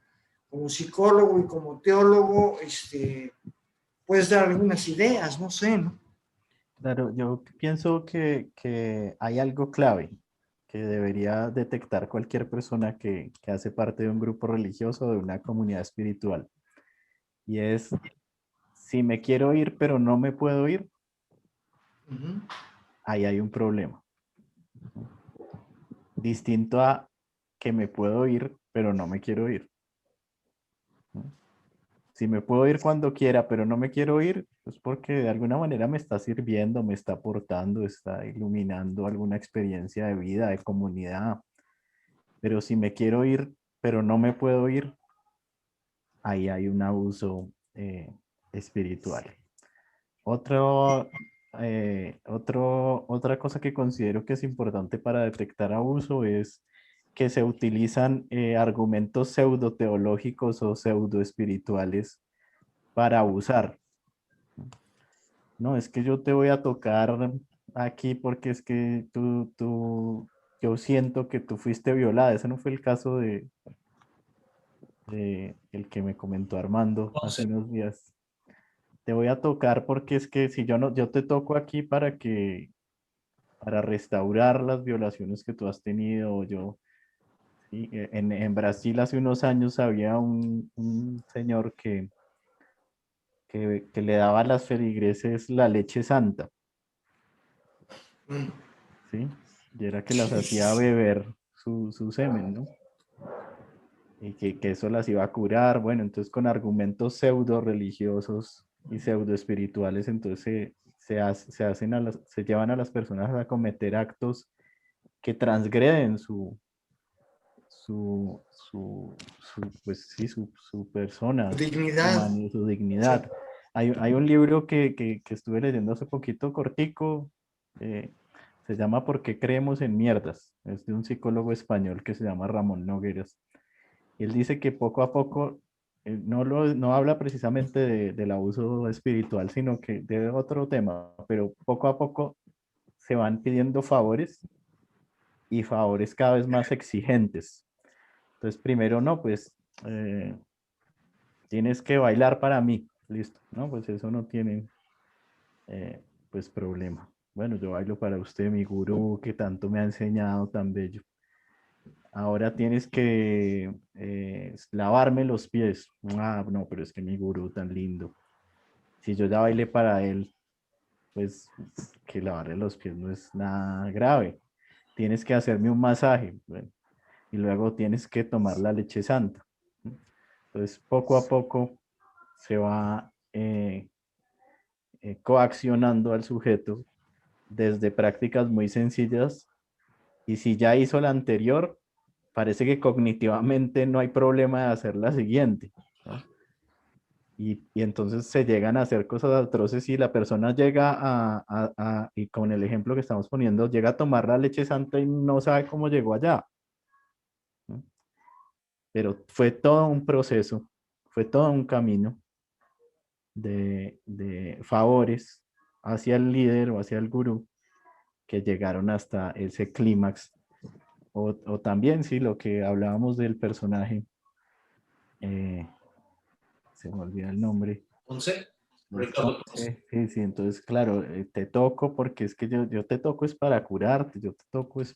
Speaker 5: psicólogo y como teólogo, puedes dar algunas ideas, no sé, ¿no?
Speaker 4: Claro, yo pienso que hay algo clave que debería detectar cualquier persona que hace parte de un grupo religioso o de una comunidad espiritual. Y es, si me quiero ir pero no me puedo ir,
Speaker 5: Uh-huh.
Speaker 4: ahí hay un problema. Distinto a que me puedo ir pero no me quiero ir. Si me puedo ir cuando quiera, pero no me quiero ir, es porque de alguna manera me está sirviendo, me está aportando, está iluminando alguna experiencia de vida, de comunidad. Pero si me quiero ir, pero no me puedo ir, ahí hay un abuso espiritual. Otra cosa que considero que es importante para detectar abuso es que se utilizan argumentos pseudo-teológicos o pseudo-espirituales para abusar. No, es que yo te voy a tocar aquí porque es que yo siento que tú fuiste violada. Ese no fue el caso de el que me comentó Armando hace unos días. Te voy a tocar porque es que si yo no, yo te toco aquí para restaurar las violaciones que tú has tenido. Yo, sí, en Brasil hace unos años había un señor que le daba a las feligreses la leche santa, ¿sí? Y era que las hacía beber su semen, ¿no? Y que eso las iba a curar. Bueno, entonces con argumentos pseudo religiosos y pseudo espirituales, entonces se llevan a las personas a cometer actos que transgreden pues sí, su persona,
Speaker 5: Dignidad.
Speaker 4: su dignidad. Hay un libro que estuve leyendo hace poquito, cortico, se llama ¿Por qué creemos en mierdas? Es de un psicólogo español que se llama Ramón Nogueras. Y él dice que poco a poco, no habla precisamente del abuso espiritual, sino que de otro tema, pero poco a poco se van pidiendo favores y favores cada vez más exigentes. Entonces, primero, no, pues tienes que bailar para mí, listo, ¿no? Pues eso no tiene, pues, problema. Bueno, yo bailo para usted, mi gurú, que tanto me ha enseñado, tan bello. Ahora tienes que lavarme los pies. Ah, no, pero es que mi gurú tan lindo. Si yo ya bailé para él, pues que lavarle los pies no es nada grave. Tienes que hacerme un masaje. Bueno, y luego tienes que tomar la leche santa. Entonces, poco a poco se va coaccionando al sujeto desde prácticas muy sencillas, y si ya hizo la anterior, parece que cognitivamente no hay problema de hacer la siguiente, ¿no? Y entonces se llegan a hacer cosas atroces y la persona llega y con el ejemplo que estamos poniendo, llega a tomar la leche santa y no sabe cómo llegó allá, ¿no? Pero fue todo un proceso, fue todo un camino de favores hacia el líder o hacia el gurú que llegaron hasta ese clímax. O también, sí, lo que hablábamos del personaje, se me olvida el nombre.
Speaker 3: Ponce.
Speaker 4: Sí, sí, entonces, claro, te toco porque es que yo te toco es para curarte, yo te toco es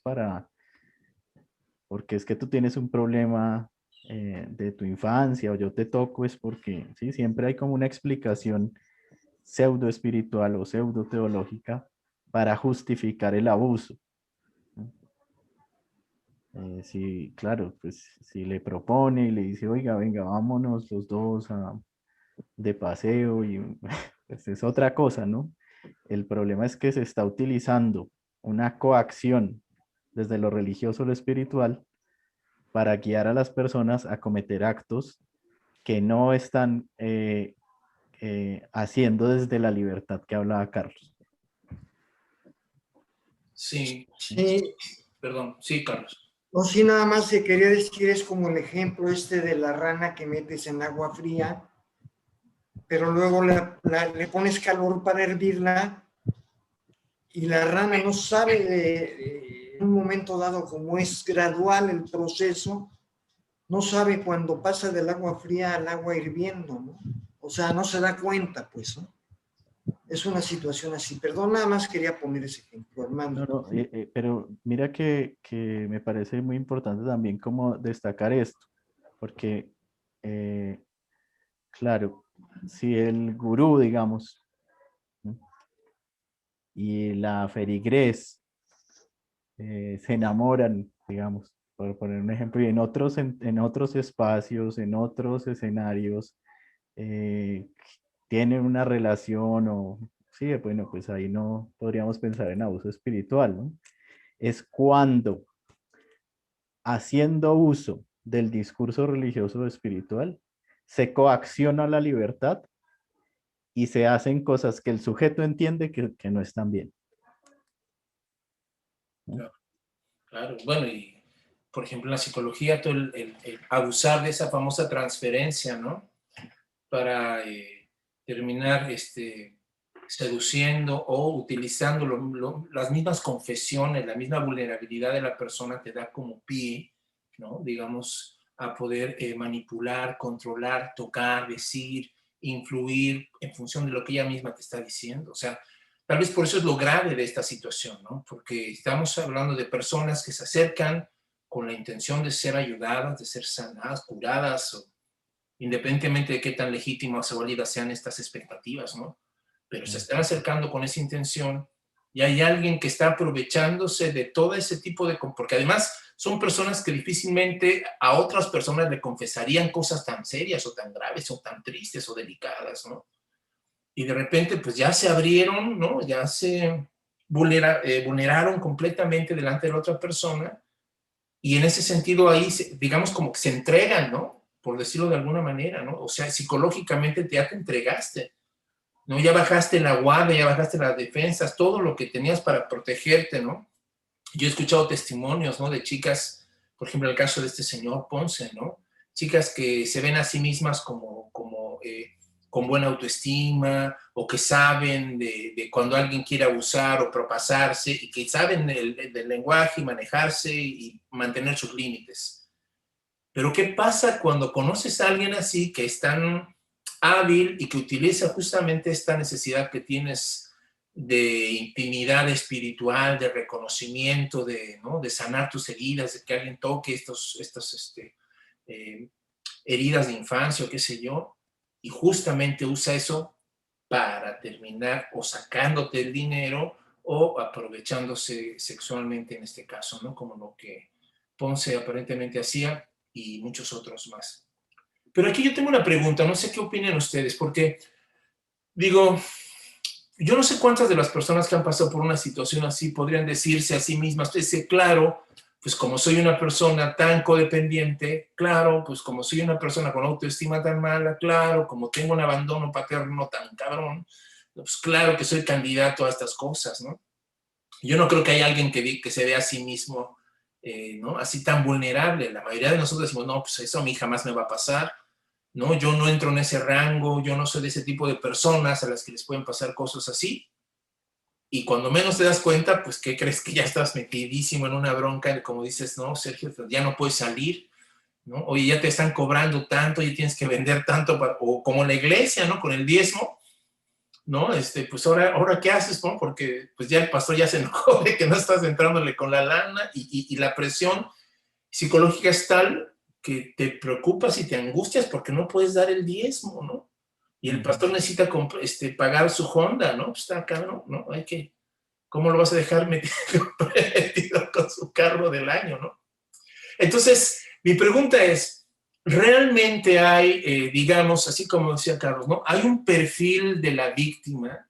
Speaker 4: porque es que tú tienes un problema de tu infancia, o yo te toco es porque, sí, siempre hay como una explicación pseudo espiritual o pseudo teológica para justificar el abuso. Sí, claro, pues si le propone y le dice, oiga, venga, vámonos los dos de paseo, y pues es otra cosa, ¿no? El problema es que se está utilizando una coacción desde lo religioso o lo espiritual para guiar a las personas a cometer actos que no están haciendo desde la libertad que hablaba Carlos.
Speaker 3: Sí,
Speaker 5: Sí,
Speaker 3: perdón, sí, Carlos.
Speaker 5: no, sí, nada más se quería decir, es como el ejemplo este de la rana que metes en agua fría, pero luego le pones calor para hervirla y la rana no sabe en un momento dado, como es gradual el proceso, no sabe cuando pasa del agua fría al agua hirviendo, ¿no? O sea, no se da cuenta, pues, ¿no? Es una situación así. Perdón, nada más quería poner ese ejemplo, Armando.
Speaker 4: No, pero mira que me parece muy importante también como destacar esto, porque, claro, si el gurú, digamos, ¿no? Y la feligres se enamoran, digamos, por poner un ejemplo, y en otros espacios, en otros escenarios, tienen una relación o, sí, bueno, pues ahí no podríamos pensar en abuso espiritual, ¿no? Es cuando, haciendo uso del discurso religioso o espiritual, se coacciona la libertad y se hacen cosas que el sujeto entiende que no están bien.
Speaker 3: Claro, bueno, y por ejemplo en la psicología, todo el abusar de esa famosa transferencia, ¿no? Para terminar seduciendo o utilizando las mismas confesiones, la misma vulnerabilidad de la persona te da como pie, ¿no? Digamos, a poder manipular, controlar, tocar, decir, influir en función de lo que ella misma te está diciendo. O sea, tal vez por eso es lo grave de esta situación, ¿no? Porque estamos hablando de personas que se acercan con la intención de ser ayudadas, de ser sanadas, curadas, o independientemente de qué tan legítimas o válidas sean estas expectativas, ¿no? Pero se están acercando con esa intención y hay alguien que está aprovechándose de todo ese tipo de... Porque además son personas que difícilmente a otras personas le confesarían cosas tan serias o tan graves o tan tristes o delicadas, ¿no? Y de repente pues ya se abrieron, ¿no? Ya se vulneraron completamente delante de la otra persona y en ese sentido ahí, digamos, como que se entregan, ¿no? Por decirlo de alguna manera, ¿no? O sea, psicológicamente ya te entregaste, ¿no? Ya bajaste la guardia, ya bajaste las defensas, todo lo que tenías para protegerte, ¿no? Yo he escuchado testimonios, ¿no? De chicas, por ejemplo, el caso de este señor Ponce, ¿no? Chicas que se ven a sí mismas con buena autoestima o que saben de cuando alguien quiere abusar o propasarse y que saben del lenguaje y manejarse y mantener sus límites. Pero ¿qué pasa cuando conoces a alguien así que es tan hábil y que utiliza justamente esta necesidad que tienes de intimidad espiritual, de reconocimiento, ¿no? De sanar tus heridas, de que alguien toque estas heridas de infancia o qué sé yo, y justamente usa eso para terminar o sacándote el dinero o aprovechándose sexualmente en este caso, ¿no? Como lo que Ponce aparentemente hacía y muchos otros más. Pero aquí yo tengo una pregunta, no sé qué opinan ustedes, porque digo, yo no sé cuántas de las personas que han pasado por una situación así podrían decirse a sí mismas, pues claro, pues como soy una persona tan codependiente, claro, pues como soy una persona con autoestima tan mala, claro, como tengo un abandono paterno tan cabrón, pues claro que soy candidato a estas cosas, ¿no? Yo no creo que haya alguien que se vea a sí mismo, ¿no? Así tan vulnerable. La mayoría de nosotros decimos, no, pues eso a mí jamás me va a pasar, ¿no? Yo no entro en ese rango, yo no soy de ese tipo de personas a las que les pueden pasar cosas así. Y cuando menos te das cuenta, pues, ¿qué crees? Que ya estás metidísimo en una bronca, como dices, no, Sergio, ya no puedes salir, ¿no? Oye, ya te están cobrando tanto, ya tienes que vender tanto, o como la iglesia, ¿no? Con el diezmo, ¿no? Pues ahora ¿qué haces, no? Porque pues ya el pastor ya se enojó de que no estás entrándole con la lana y la presión psicológica es tal que te preocupas y te angustias porque no puedes dar el diezmo, ¿no? Y el pastor necesita pagar su Honda, ¿no? Pues está cabrón, ¿no? ¿Cómo lo vas a dejar metido con su carro del año, ¿no? Entonces, mi pregunta es, ¿realmente hay, digamos, así como decía Carlos, ¿no? ¿Hay un perfil de la víctima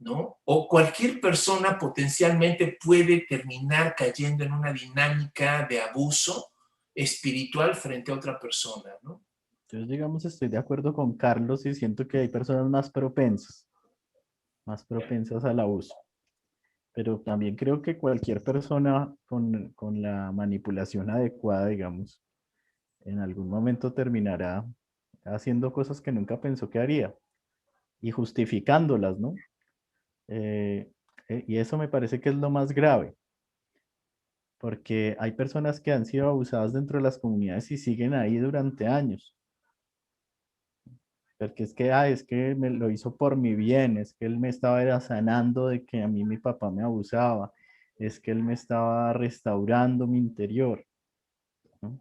Speaker 3: ¿no? O cualquier persona potencialmente puede terminar cayendo en una dinámica de abuso espiritual frente a otra persona, ¿no?
Speaker 4: Yo, digamos, estoy de acuerdo con Carlos y siento que hay personas más propensas al abuso. Pero también creo que cualquier persona con la manipulación adecuada, digamos, en algún momento terminará haciendo cosas que nunca pensó que haría y justificándolas, ¿no? Eh, y eso me parece que es lo más grave, porque hay personas que han sido abusadas dentro de las comunidades y siguen ahí durante años. Porque es que me lo hizo por mi bien, es que él me estaba era sanando de que a mí mi papá me abusaba, es que él me estaba restaurando mi interior, ¿no?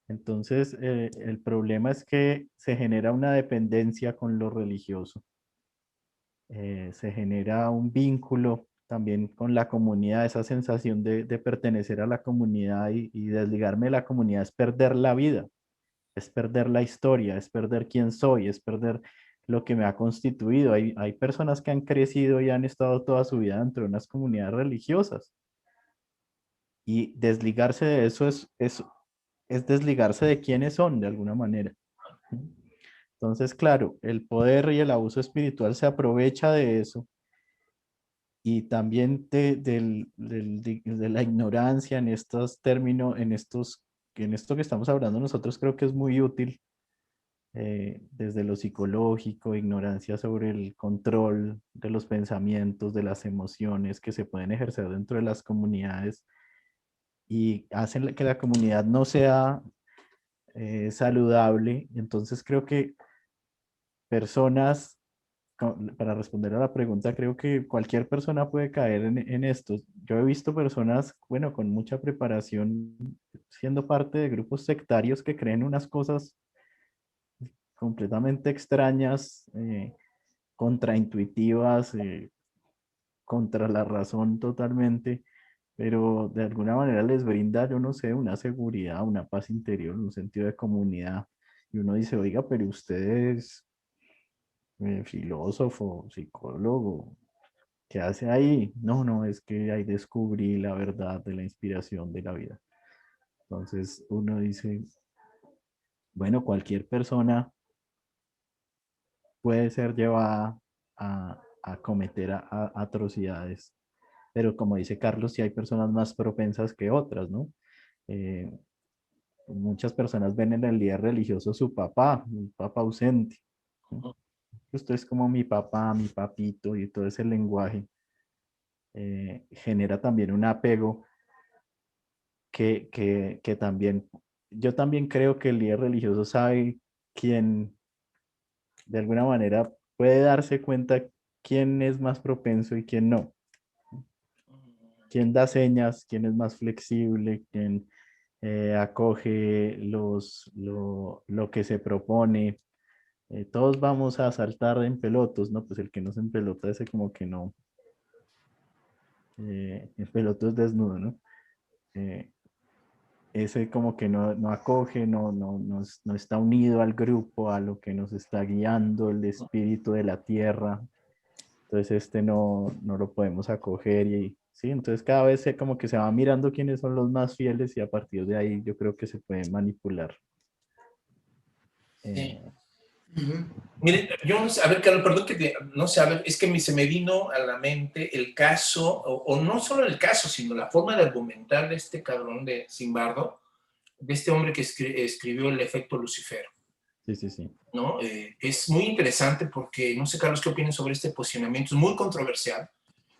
Speaker 4: Entonces, el problema es que se genera una dependencia con lo religioso. Se genera un vínculo también con la comunidad, esa sensación de pertenecer a la comunidad y desligarme de la comunidad es perder la vida, es perder la historia, es perder quién soy, es perder lo que me ha constituido. Hay personas que han crecido y han estado toda su vida dentro de unas comunidades religiosas y desligarse de eso es desligarse de quiénes son de alguna manera. Entonces, claro, el poder y el abuso espiritual se aprovecha de eso y también de la ignorancia en estos términos, en esto que estamos hablando nosotros creo que es muy útil desde lo psicológico, ignorancia sobre el control de los pensamientos, de las emociones que se pueden ejercer dentro de las comunidades y hacen que la comunidad no sea saludable. Entonces creo que personas, para responder a la pregunta, creo que cualquier persona puede caer en esto. Yo he visto personas, bueno, con mucha preparación, siendo parte de grupos sectarios que creen unas cosas completamente extrañas, contraintuitivas, contra la razón totalmente, pero de alguna manera les brinda, yo no sé, una seguridad, una paz interior, un sentido de comunidad. Y uno dice, oiga, pero usted es filósofo, psicólogo, ¿qué hace ahí? No, no, es que ahí descubrí la verdad de la inspiración de la vida. Entonces uno dice, bueno, cualquier persona puede ser llevada a cometer atrocidades, pero como dice Carlos, sí hay personas más propensas que otras, ¿no? Eh, muchas personas ven en el líder religioso su papá, un papá ausente, ¿no? Esto es como mi papá, mi papito y todo ese lenguaje genera también un apego que también, yo también creo que el líder religioso sabe quién, de alguna manera, puede darse cuenta quién es más propenso y quién no. Quién da señas, quién es más flexible, quién acoge lo que se propone. Todos vamos a saltar en pelotos, ¿no? Pues el que no se empelota, ese como que no. El peloto es desnudo, ¿no? Ese como que no acoge, no está unido al grupo, a lo que nos está guiando, el espíritu de la tierra. Entonces no lo podemos acoger y sí, entonces cada vez como que se va mirando quiénes son los más fieles y a partir de ahí yo creo que se puede manipular.
Speaker 3: Sí. Miren, yo no sé, a ver, Carlos, perdón que no sé, a ver, es que se me vino a la mente el caso, o no solo el caso, sino la forma de argumentar de este cabrón de Zimbardo, de este hombre que escribió El efecto Lucifer.
Speaker 4: Sí.
Speaker 3: ¿No? Es muy interesante porque, no sé, Carlos, ¿qué opinas sobre este posicionamiento? Es muy controversial,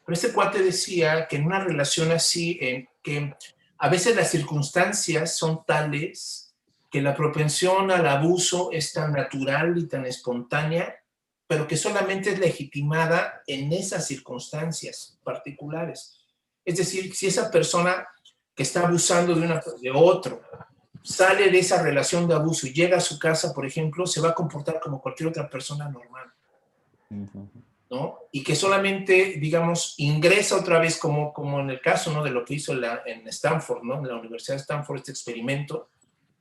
Speaker 3: pero este cuate decía que en una relación así, que a veces las circunstancias son tales que la propensión al abuso es tan natural y tan espontánea, pero que solamente es legitimada en esas circunstancias particulares. Es decir, si esa persona que está abusando de otro sale de esa relación de abuso y llega a su casa, por ejemplo, se va a comportar como cualquier otra persona normal, ¿no? Y que solamente, digamos, ingresa otra vez, como en el caso, ¿no?, de lo que hizo en Stanford, ¿no?, en la Universidad de Stanford, este experimento,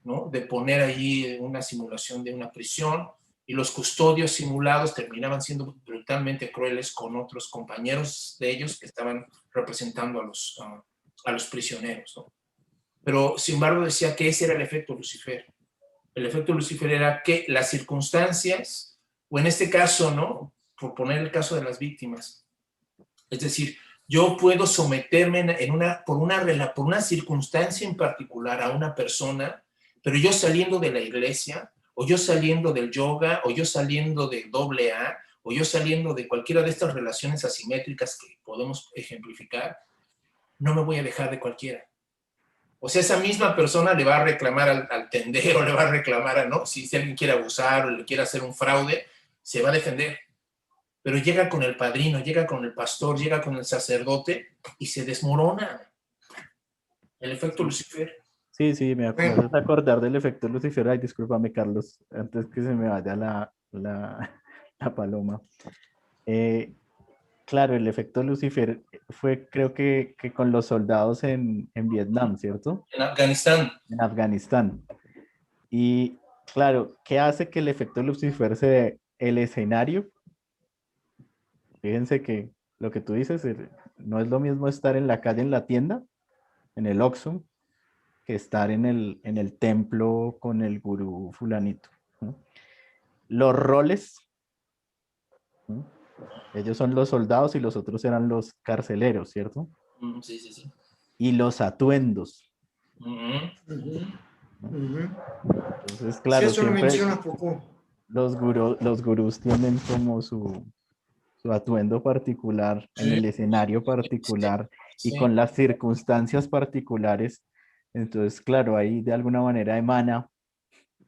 Speaker 3: ¿no?, de poner allí una simulación de una prisión y los custodios simulados terminaban siendo brutalmente crueles con otros compañeros de ellos que estaban representando a los prisioneros, ¿no? Pero, sin embargo, decía que ese era el efecto Lucifer. El efecto Lucifer era que las circunstancias, o en este caso, ¿no?, por poner el caso de las víctimas, es decir, yo puedo someterme por una circunstancia en particular a una persona, pero yo saliendo de la iglesia, o yo saliendo del yoga, o yo saliendo de AA, o yo saliendo de cualquiera de estas relaciones asimétricas que podemos ejemplificar, no me voy a dejar de cualquiera. O sea, esa misma persona le va a reclamar al tendero, le va a reclamar ¿no? Si alguien quiere abusar o le quiere hacer un fraude, se va a defender. Pero llega con el padrino, llega con el pastor, llega con el sacerdote y se desmorona. El efecto Lucifer.
Speaker 4: Sí, sí, me acabo de acordar del efecto Lucifer. Ay, discúlpame, Carlos, antes que se me vaya la paloma. Claro, el efecto Lucifer fue, creo que con los soldados en Vietnam, ¿cierto?
Speaker 3: En Afganistán.
Speaker 4: En Afganistán. Y claro, ¿qué hace que el efecto Lucifer se dé? El escenario. Fíjense que lo que tú dices, no es lo mismo estar en la calle, en la tienda, en el Oxxo, que estar en el templo con el gurú fulanito, ¿no? Los roles, ¿no? Ellos son los soldados y los otros eran los carceleros, ¿cierto?
Speaker 3: Sí, sí, sí.
Speaker 4: Y los atuendos. Entonces, claro,
Speaker 5: sí, eso lo menciona Foucault.
Speaker 4: Los gurús tienen como su atuendo particular, en el escenario particular y con las circunstancias particulares. Entonces, claro, ahí de alguna manera emana,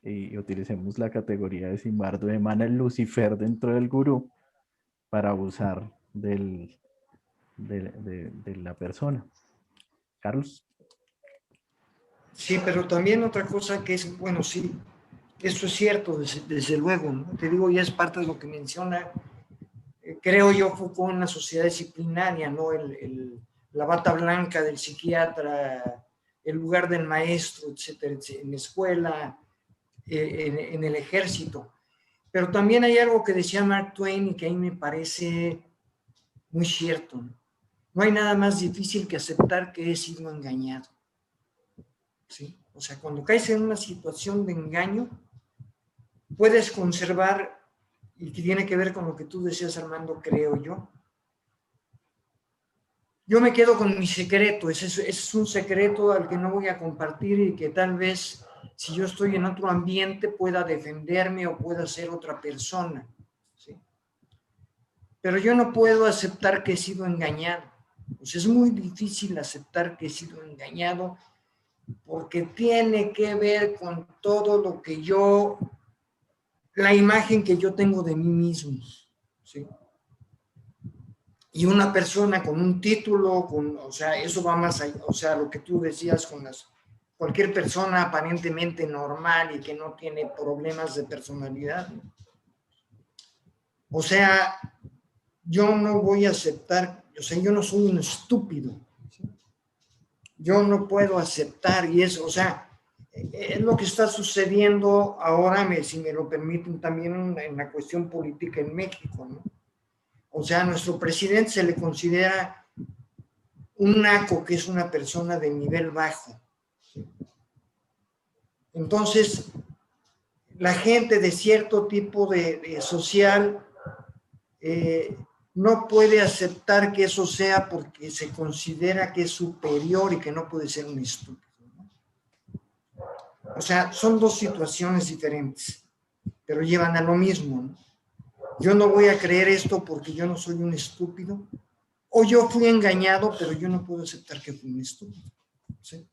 Speaker 4: y utilicemos la categoría de Zimbardo, emana el Lucifer dentro del gurú para abusar de la persona. Carlos.
Speaker 5: Sí, pero también otra cosa que es, bueno, sí, eso es cierto, desde luego, ¿no? Te digo, ya es parte de lo que menciona, creo yo, Foucault en la sociedad disciplinaria, ¿no? La bata blanca del psiquiatra, el lugar del maestro, etcétera, en la escuela, en el ejército. Pero también hay algo que decía Mark Twain y que a mí me parece muy cierto, ¿no? No hay nada más difícil que aceptar que he sido engañado. ¿Sí? O sea, cuando caes en una situación de engaño, puedes conservar, y que tiene que ver con lo que tú decías, Armando, creo yo. Yo me quedo con mi secreto, ese es un secreto al que no voy a compartir y que tal vez, si yo estoy en otro ambiente, pueda defenderme o pueda ser otra persona. ¿Sí? Pero yo no puedo aceptar que he sido engañado. Pues es muy difícil aceptar que he sido engañado porque tiene que ver con todo lo que yo, la imagen que yo tengo de mí mismo, ¿sí? Y una persona con un título, o sea, eso va más allá, o sea, lo que tú decías con cualquier persona aparentemente normal y que no tiene problemas de personalidad, ¿no? O sea, yo no voy a aceptar, o sea, yo no soy un estúpido, ¿sí? Yo no puedo aceptar, y eso, o sea, es lo que está sucediendo ahora, si me lo permiten, también en la cuestión política en México, ¿no? O sea, a nuestro presidente se le considera un naco, que es una persona de nivel bajo, ¿sí? Entonces, la gente de cierto tipo de social no puede aceptar que eso sea porque se considera que es superior y que no puede ser un estúpido, ¿no? O sea, son dos situaciones diferentes, pero llevan a lo mismo, ¿no? Yo no voy a creer esto porque yo no soy un estúpido, o yo fui engañado, pero yo no puedo aceptar que fui un estúpido, ¿sí?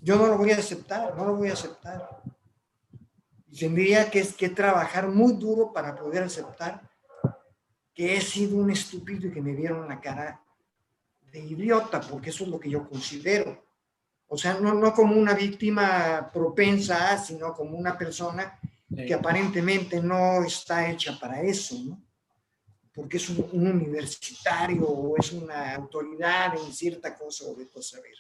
Speaker 5: Yo no lo voy a aceptar, no lo voy a aceptar. Y tendría que trabajar muy duro para poder aceptar que he sido un estúpido y que me vieron la cara de idiota, porque eso es lo que yo considero. O sea, no como una víctima propensa, sino como una persona que aparentemente no está hecha para eso, ¿no? Porque es un universitario o es una autoridad en cierta cosa o de saber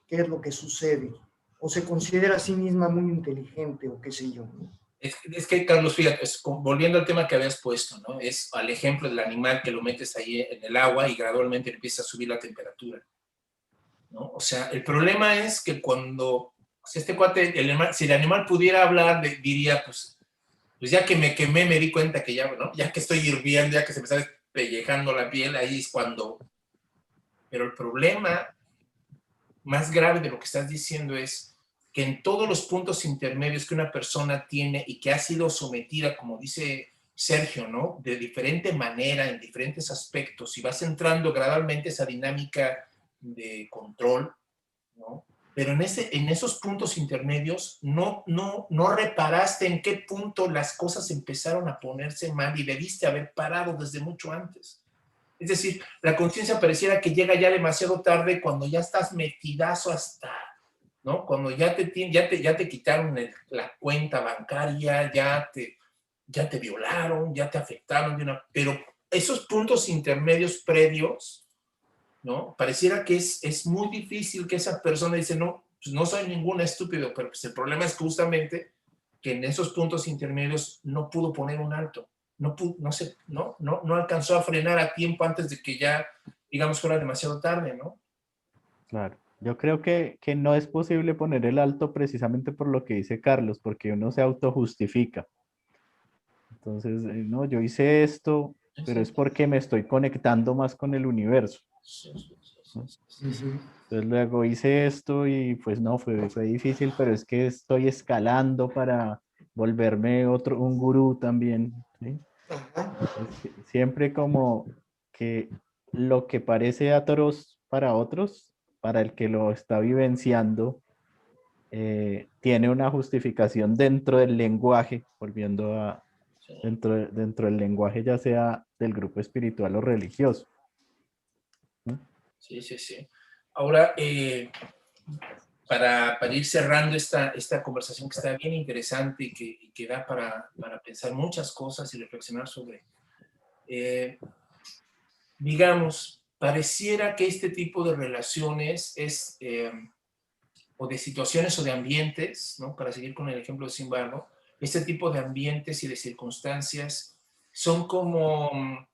Speaker 5: qué es lo que sucede. O se considera a sí misma muy inteligente o qué sé yo, ¿no?
Speaker 3: Es que, Carlos, fíjate, volviendo al tema que habías puesto, ¿no? Es al ejemplo del animal que lo metes ahí en el agua y gradualmente empieza a subir la temperatura, ¿no? O sea, el problema es que cuando, o sea, este cuate, si el animal pudiera hablar, diría, pues ya que me quemé, me di cuenta que ya, ¿no? Ya que estoy hirviendo, ya que se me está pellejando la piel, ahí es cuando... Pero el problema más grave de lo que estás diciendo es que en todos los puntos intermedios que una persona tiene y que ha sido sometida, como dice Sergio, ¿no? De diferente manera, en diferentes aspectos, y vas entrando gradualmente esa dinámica de control, ¿no? Pero en esos puntos intermedios no reparaste en qué punto las cosas empezaron a ponerse mal y debiste haber parado desde mucho antes. Es decir, la conciencia pareciera que llega ya demasiado tarde cuando ya estás metidazo hasta, ¿no? Cuando ya te quitaron la cuenta bancaria, ya te violaron, ya te afectaron pero esos puntos intermedios previos, ¿no? Pareciera que es muy difícil que esa persona dice, no, pues no soy ningún estúpido, pero pues el problema es justamente que en esos puntos intermedios no pudo poner un alto, no alcanzó a frenar a tiempo antes de que ya, digamos, fuera demasiado tarde, ¿no?
Speaker 4: Claro. Yo creo que no es posible poner el alto precisamente por lo que dice Carlos, porque uno se autojustifica. Entonces, no, yo hice esto, pero es porque me estoy conectando más con el universo. Entonces luego hice esto y pues no, fue difícil, pero es que estoy escalando para volverme un gurú también, ¿sí? Siempre como que lo que parece atroz para otros, para el que lo está vivenciando, tiene una justificación dentro del lenguaje, volviendo a dentro del lenguaje, ya sea del grupo espiritual o religioso.
Speaker 3: Sí. Ahora, para ir cerrando esta conversación que está bien interesante y que da para pensar muchas cosas y reflexionar sobre, digamos, pareciera que este tipo de relaciones o de situaciones o de ambientes, ¿no? Para seguir con el ejemplo de Zimbardo, este tipo de ambientes y de circunstancias son como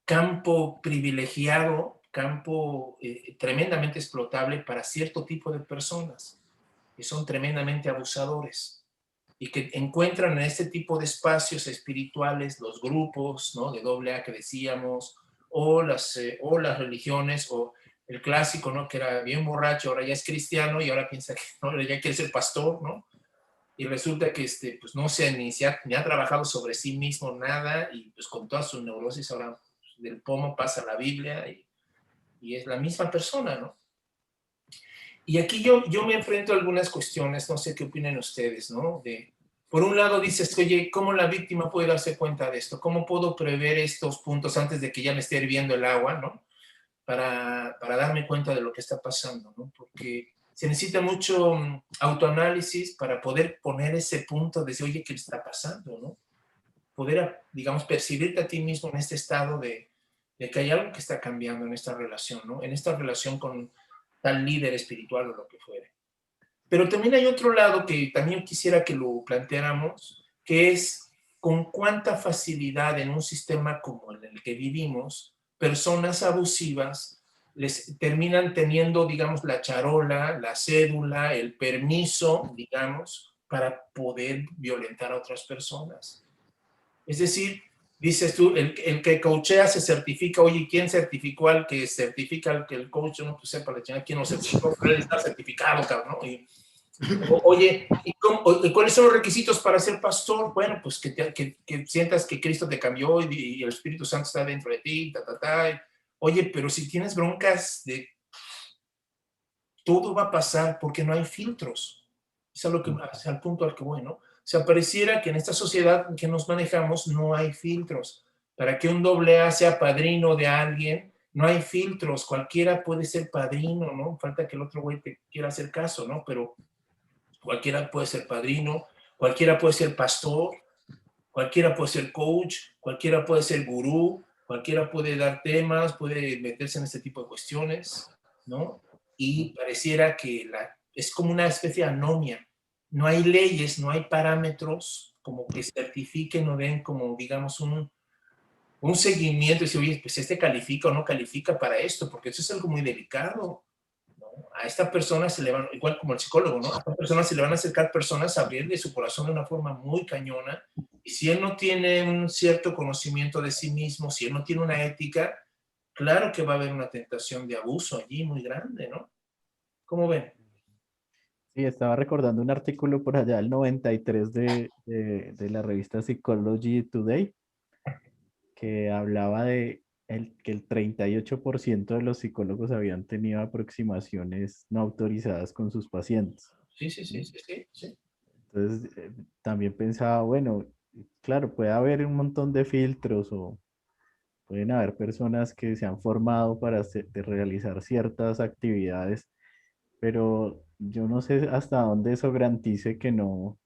Speaker 3: campo privilegiado, campo tremendamente explotable para cierto tipo de personas que son tremendamente abusadores y que encuentran en este tipo de espacios espirituales los grupos, ¿no? De AA que decíamos, o las religiones, o el clásico, ¿no? Que era bien borracho, ahora ya es cristiano y ahora piensa que ¿no? ya quiere ser pastor, ¿no? Y resulta que pues no ni ha trabajado sobre sí mismo nada y pues con toda su neurosis ahora del pomo pasa la Biblia y es la misma persona, ¿no? Y aquí yo me enfrento a algunas cuestiones, no sé qué opinan ustedes, ¿no? Por un lado dices, oye, ¿cómo la víctima puede darse cuenta de esto? ¿Cómo puedo prever estos puntos antes de que ya me esté hirviendo el agua, ¿no? Para darme cuenta de lo que está pasando, ¿no? Porque se necesita mucho autoanálisis para poder poner ese punto de decir, oye, ¿qué está pasando, no? Poder, digamos, percibirte a ti mismo en este estado de que hay algo que está cambiando en esta relación, ¿no? En esta relación con tal líder espiritual o lo que fuere. Pero también hay otro lado que también quisiera que lo planteáramos, que es con cuánta facilidad en un sistema como el que vivimos, personas abusivas les terminan teniendo, digamos, la charola, la cédula, el permiso, digamos, para poder violentar a otras personas. Es decir, dices tú, el que coachea se certifica, oye, ¿quién certificó al que certifica al que el coach? No, pues sepa la chingada, ¿quién lo certificó? Pero él está certificado, cabrón, ¿no? Oye, ¿y cuáles son los requisitos para ser pastor? Bueno, pues que sientas que Cristo te cambió y el Espíritu Santo está dentro de ti, Oye, pero si tienes broncas todo va a pasar porque no hay filtros. Es al punto al que voy, ¿no? O sea, pareciera que en esta sociedad en que nos manejamos no hay filtros. Para que un AA sea padrino de alguien, no hay filtros. Cualquiera puede ser padrino, ¿no? Falta que el otro güey te quiera hacer caso, ¿no? Pero cualquiera puede ser padrino, cualquiera puede ser pastor, cualquiera puede ser coach, cualquiera puede ser gurú, cualquiera puede dar temas, puede meterse en este tipo de cuestiones, ¿no? Y pareciera que es como una especie de anomia no hay leyes, no hay parámetros como que certifiquen o den como, digamos, un seguimiento y decir, oye, pues este califica o no califica para esto, porque eso es algo muy delicado, ¿no? A esta persona se le van, igual como el psicólogo, ¿no? A esta persona se le van a acercar personas a abrirle su corazón de una forma muy cañona, y si él no tiene un cierto conocimiento de sí mismo, si él no tiene una ética, claro que va a haber una tentación de abuso allí muy grande, ¿no? ¿Cómo ven?
Speaker 4: Sí, estaba recordando un artículo por allá del 93 de la revista Psychology Today, que hablaba de que el 38% de los psicólogos habían tenido aproximaciones no autorizadas con sus pacientes.
Speaker 3: Sí, sí, sí, sí, sí, sí.
Speaker 4: Entonces, también pensaba, bueno, claro, puede haber un montón de filtros o pueden haber personas que se han formado para realizar ciertas actividades, pero yo no sé hasta dónde eso garantice que no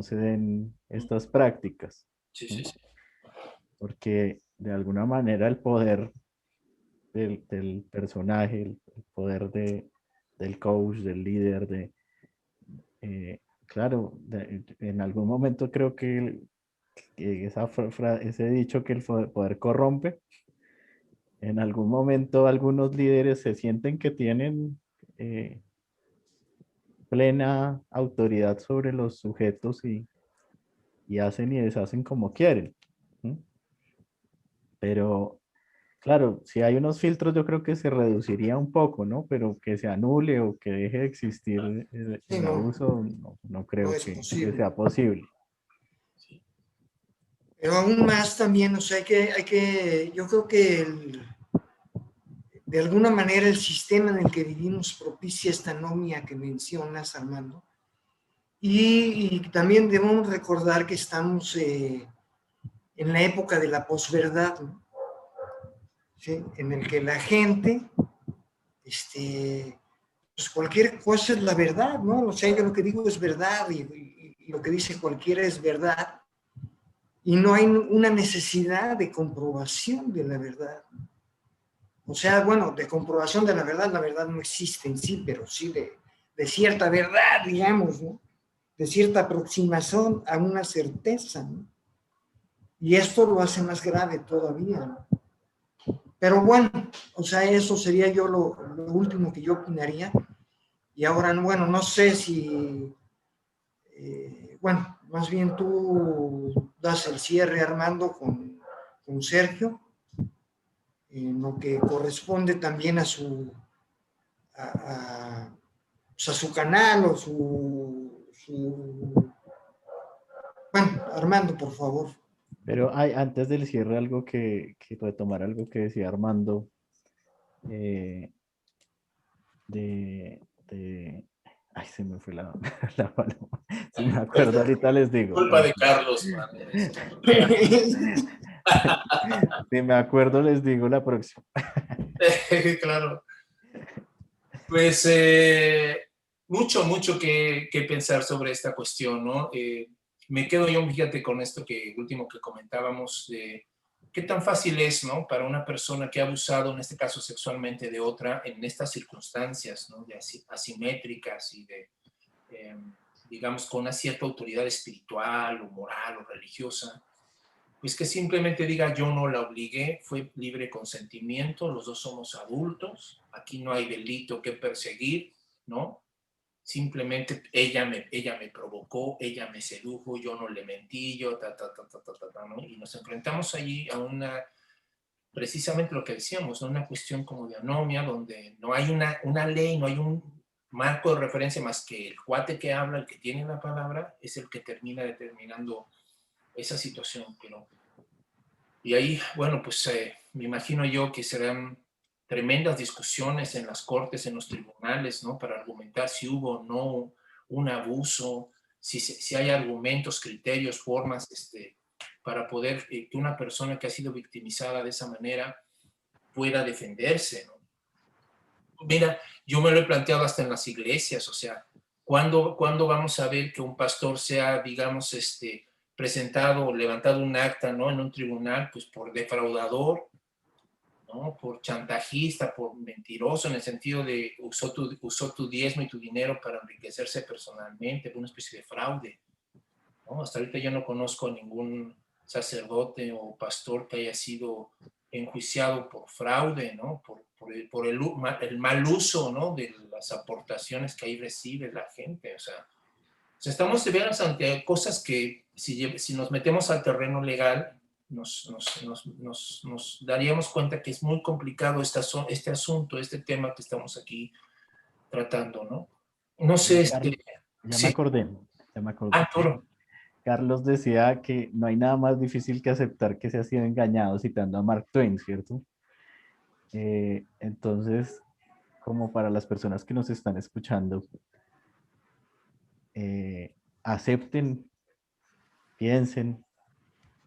Speaker 4: se den estas prácticas,
Speaker 3: Sí,
Speaker 4: ¿no?
Speaker 3: sí, sí.
Speaker 4: Porque de alguna manera el poder del personaje, el poder del coach, del líder, claro, en algún momento creo que ese dicho que el poder corrompe, en algún momento algunos líderes se sienten que tienen plena autoridad sobre los sujetos y hacen y deshacen como quieren. ¿Sí? Pero claro, si hay unos filtros yo creo que se reduciría un poco, ¿no? Pero que se anule o que deje de existir
Speaker 5: Sí,
Speaker 4: el
Speaker 5: no,
Speaker 4: abuso, no
Speaker 5: no
Speaker 4: creo
Speaker 5: es
Speaker 4: que
Speaker 5: posible.
Speaker 4: sea posible.
Speaker 5: Pero aún más también, o sea, yo creo que de alguna manera el sistema en el que vivimos propicia esta anomia que mencionas, Armando. Y también debemos recordar que estamos en la época de la posverdad, ¿no? ¿Sí? En el que la gente, pues cualquier cosa es la verdad, ¿no? O sea, yo lo que digo es verdad y lo que dice cualquiera es verdad. Y no hay una necesidad de comprobación de la verdad. O sea, bueno, de comprobación de la verdad no existe en sí, pero sí de cierta verdad, digamos, ¿no? De cierta aproximación a una certeza, ¿no? Y esto lo hace más grave todavía, ¿no? Pero bueno, o sea, eso sería yo lo último que yo opinaría. Y ahora, bueno, no sé si, bueno, más bien tú das el cierre, Armando, con Sergio, en lo que corresponde también a pues a su canal o Bueno, Armando, por favor.
Speaker 4: Pero hay, antes del cierre, algo que retomar algo que decía Armando, eh, ay, se me fue la palabra. Si me acuerdo, ahorita les digo.
Speaker 3: Culpa de Carlos, man.
Speaker 4: Si me acuerdo, les digo la próxima.
Speaker 3: Claro. Pues mucho que pensar sobre esta cuestión, ¿no? Me quedo yo, fíjate, con esto último que comentábamos, de qué tan fácil es, ¿no? Para una persona que ha abusado, en este caso sexualmente, de otra, en estas circunstancias, ¿no? De asimétricas y digamos, con una cierta autoridad espiritual o moral o religiosa, pues que simplemente diga yo no la obligué, fue libre consentimiento, los dos somos adultos, aquí no hay delito que perseguir, ¿no? Simplemente ella me provocó, ella me sedujo, yo no le mentí, yo ¿no? Y nos enfrentamos allí a precisamente lo que decíamos, ¿no? Una cuestión como de anomia, donde no hay una ley, no hay un marco de referencia más que el cuate que habla, el que tiene la palabra, es el que termina determinando esa situación, pero y ahí, bueno, pues me imagino yo que serán tremendas discusiones en las cortes, en los tribunales, ¿no? Para argumentar si hubo o no un abuso, si hay argumentos, criterios, formas, para poder que una persona que ha sido victimizada de esa manera pueda defenderse, ¿no? Mira, yo me lo he planteado hasta en las iglesias, o sea, ¿cuándo vamos a ver que un pastor sea, digamos, presentado o levantado un acta, ¿no? En un tribunal, pues por defraudador, ¿no? Por chantajista, por mentiroso, en el sentido de usó tu diezmo y tu dinero para enriquecerse personalmente, una especie de fraude, ¿no? Hasta ahorita yo no conozco a ningún sacerdote o pastor que haya sido enjuiciado por fraude, ¿no? Por el mal uso, ¿no? De las aportaciones que ahí recibe la gente. O sea, estamos de veras ante cosas que si nos metemos al terreno legal, nos daríamos cuenta que es muy complicado este asunto, este tema que estamos aquí tratando, ¿no? No sé,
Speaker 4: Ya
Speaker 3: sí.
Speaker 4: me acordé, ya me acordé.
Speaker 3: Arturo.
Speaker 4: Carlos decía que no hay nada más difícil que aceptar que se ha sido engañado, citando a Mark Twain, ¿cierto? Entonces, como para las personas que nos están escuchando, acepten, piensen,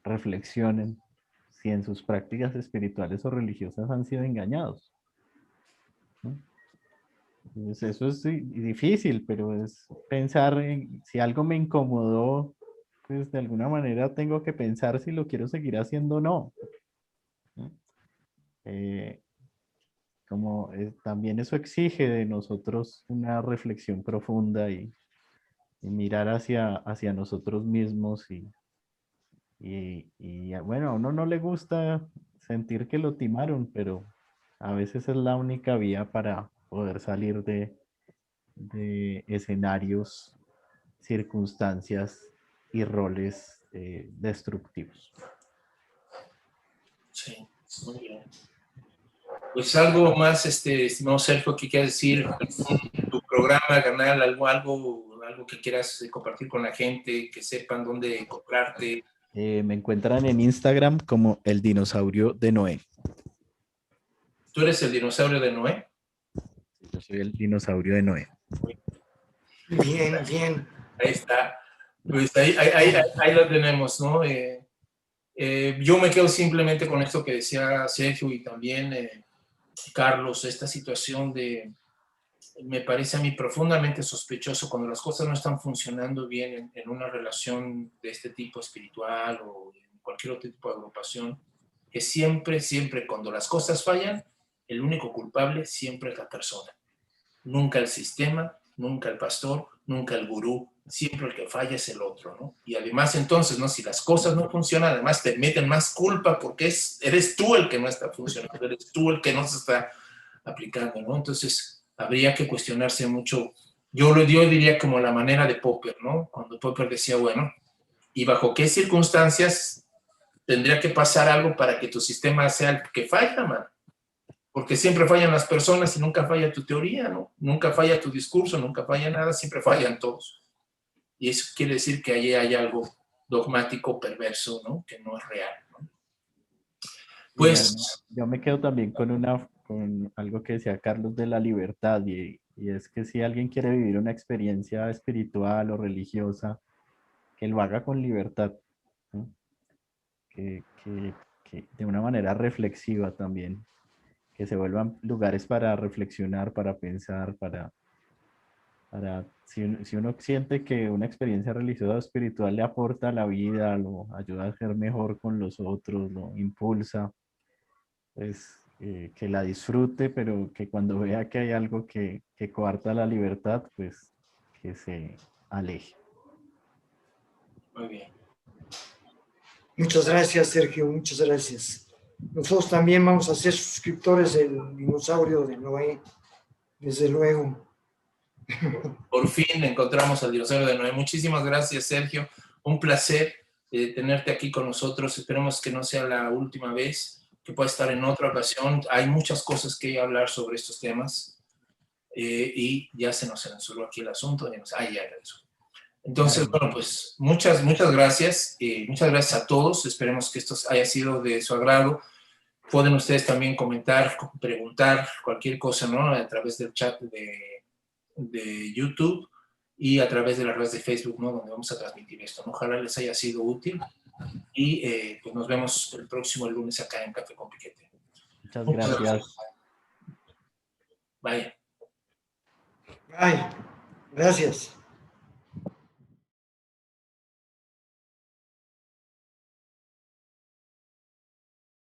Speaker 4: reflexionen si en sus prácticas espirituales o religiosas han sido engañados, ¿no? Entonces, eso es difícil, pero es pensar en si algo me incomodó, pues de alguna manera tengo que pensar si lo quiero seguir haciendo o no, ¿no? También eso exige de nosotros una reflexión profunda y mirar hacia nosotros mismos bueno, a uno no le gusta sentir que lo timaron, pero a veces es la única vía para poder salir de escenarios, circunstancias y roles destructivos.
Speaker 3: Sí, muy bien. Pues algo más, estimado Sergio, que quieras decir, tu programa, canal, algo que quieras compartir con la gente, que sepan dónde comprarte.
Speaker 4: Me encuentran en Instagram como el dinosaurio de Noé.
Speaker 3: ¿Tú eres el dinosaurio de Noé?
Speaker 4: Yo soy el dinosaurio de Noé.
Speaker 5: Bien, bien.
Speaker 3: Ahí está. Pues ahí lo tenemos, ¿no? Yo me quedo simplemente con esto que decía Sergio y también Carlos, esta situación me parece a mí profundamente sospechoso cuando las cosas no están funcionando bien en una relación de este tipo espiritual o en cualquier otro tipo de agrupación, que siempre, cuando las cosas fallan, el único culpable siempre es la persona. Nunca el sistema, nunca el pastor, nunca el gurú, siempre el que falla es el otro, ¿no? Y además entonces, ¿no? Si las cosas no funcionan, además te meten más culpa porque eres tú el que no está funcionando, eres tú el que no se está aplicando, ¿no? Entonces, habría que cuestionarse mucho. Yo diría como la manera de Popper, ¿no? Cuando Popper decía, bueno, ¿y bajo qué circunstancias tendría que pasar algo para que tu sistema sea el que falla, man? Porque siempre fallan las personas y nunca falla tu teoría, ¿no? Nunca falla tu discurso, nunca falla nada, siempre fallan todos. Y eso quiere decir que allí hay algo dogmático, perverso, ¿no? Que no es real, ¿no? Pues...
Speaker 4: Yo me quedo también con algo que decía Carlos de la libertad y es que si alguien quiere vivir una experiencia espiritual o religiosa, que lo haga con libertad, ¿no? Que de una manera reflexiva también, que se vuelvan lugares para reflexionar, para pensar, si uno siente que una experiencia religiosa o espiritual le aporta a la vida, lo ayuda a ser mejor con los otros, lo impulsa, pues que la disfrute, pero que cuando vea que hay algo que coarta la libertad, pues que se aleje.
Speaker 3: Muy bien.
Speaker 5: Muchas gracias, Sergio, muchas gracias. Nosotros también vamos a ser suscriptores del dinosaurio de Noé, desde luego.
Speaker 3: Por fin encontramos al dinosaurio de Noé. Muchísimas gracias, Sergio. Un placer tenerte aquí con nosotros. Esperemos que no sea la última vez, que pueda estar en otra ocasión. Hay muchas cosas que hablar sobre estos temas y ya se nos censuró aquí el asunto. Ya regresó. Entonces, bueno, pues muchas gracias. Muchas gracias a todos. Esperemos que esto haya sido de su agrado. Pueden ustedes también comentar, preguntar cualquier cosa, ¿no? A través del chat de YouTube y a través de las redes de Facebook, ¿no? Donde vamos a transmitir esto, ¿no? Ojalá les haya sido útil y pues nos vemos el próximo lunes acá en Café con Piquete.
Speaker 4: Muchas gracias.
Speaker 3: Bye.
Speaker 5: Bye. Gracias.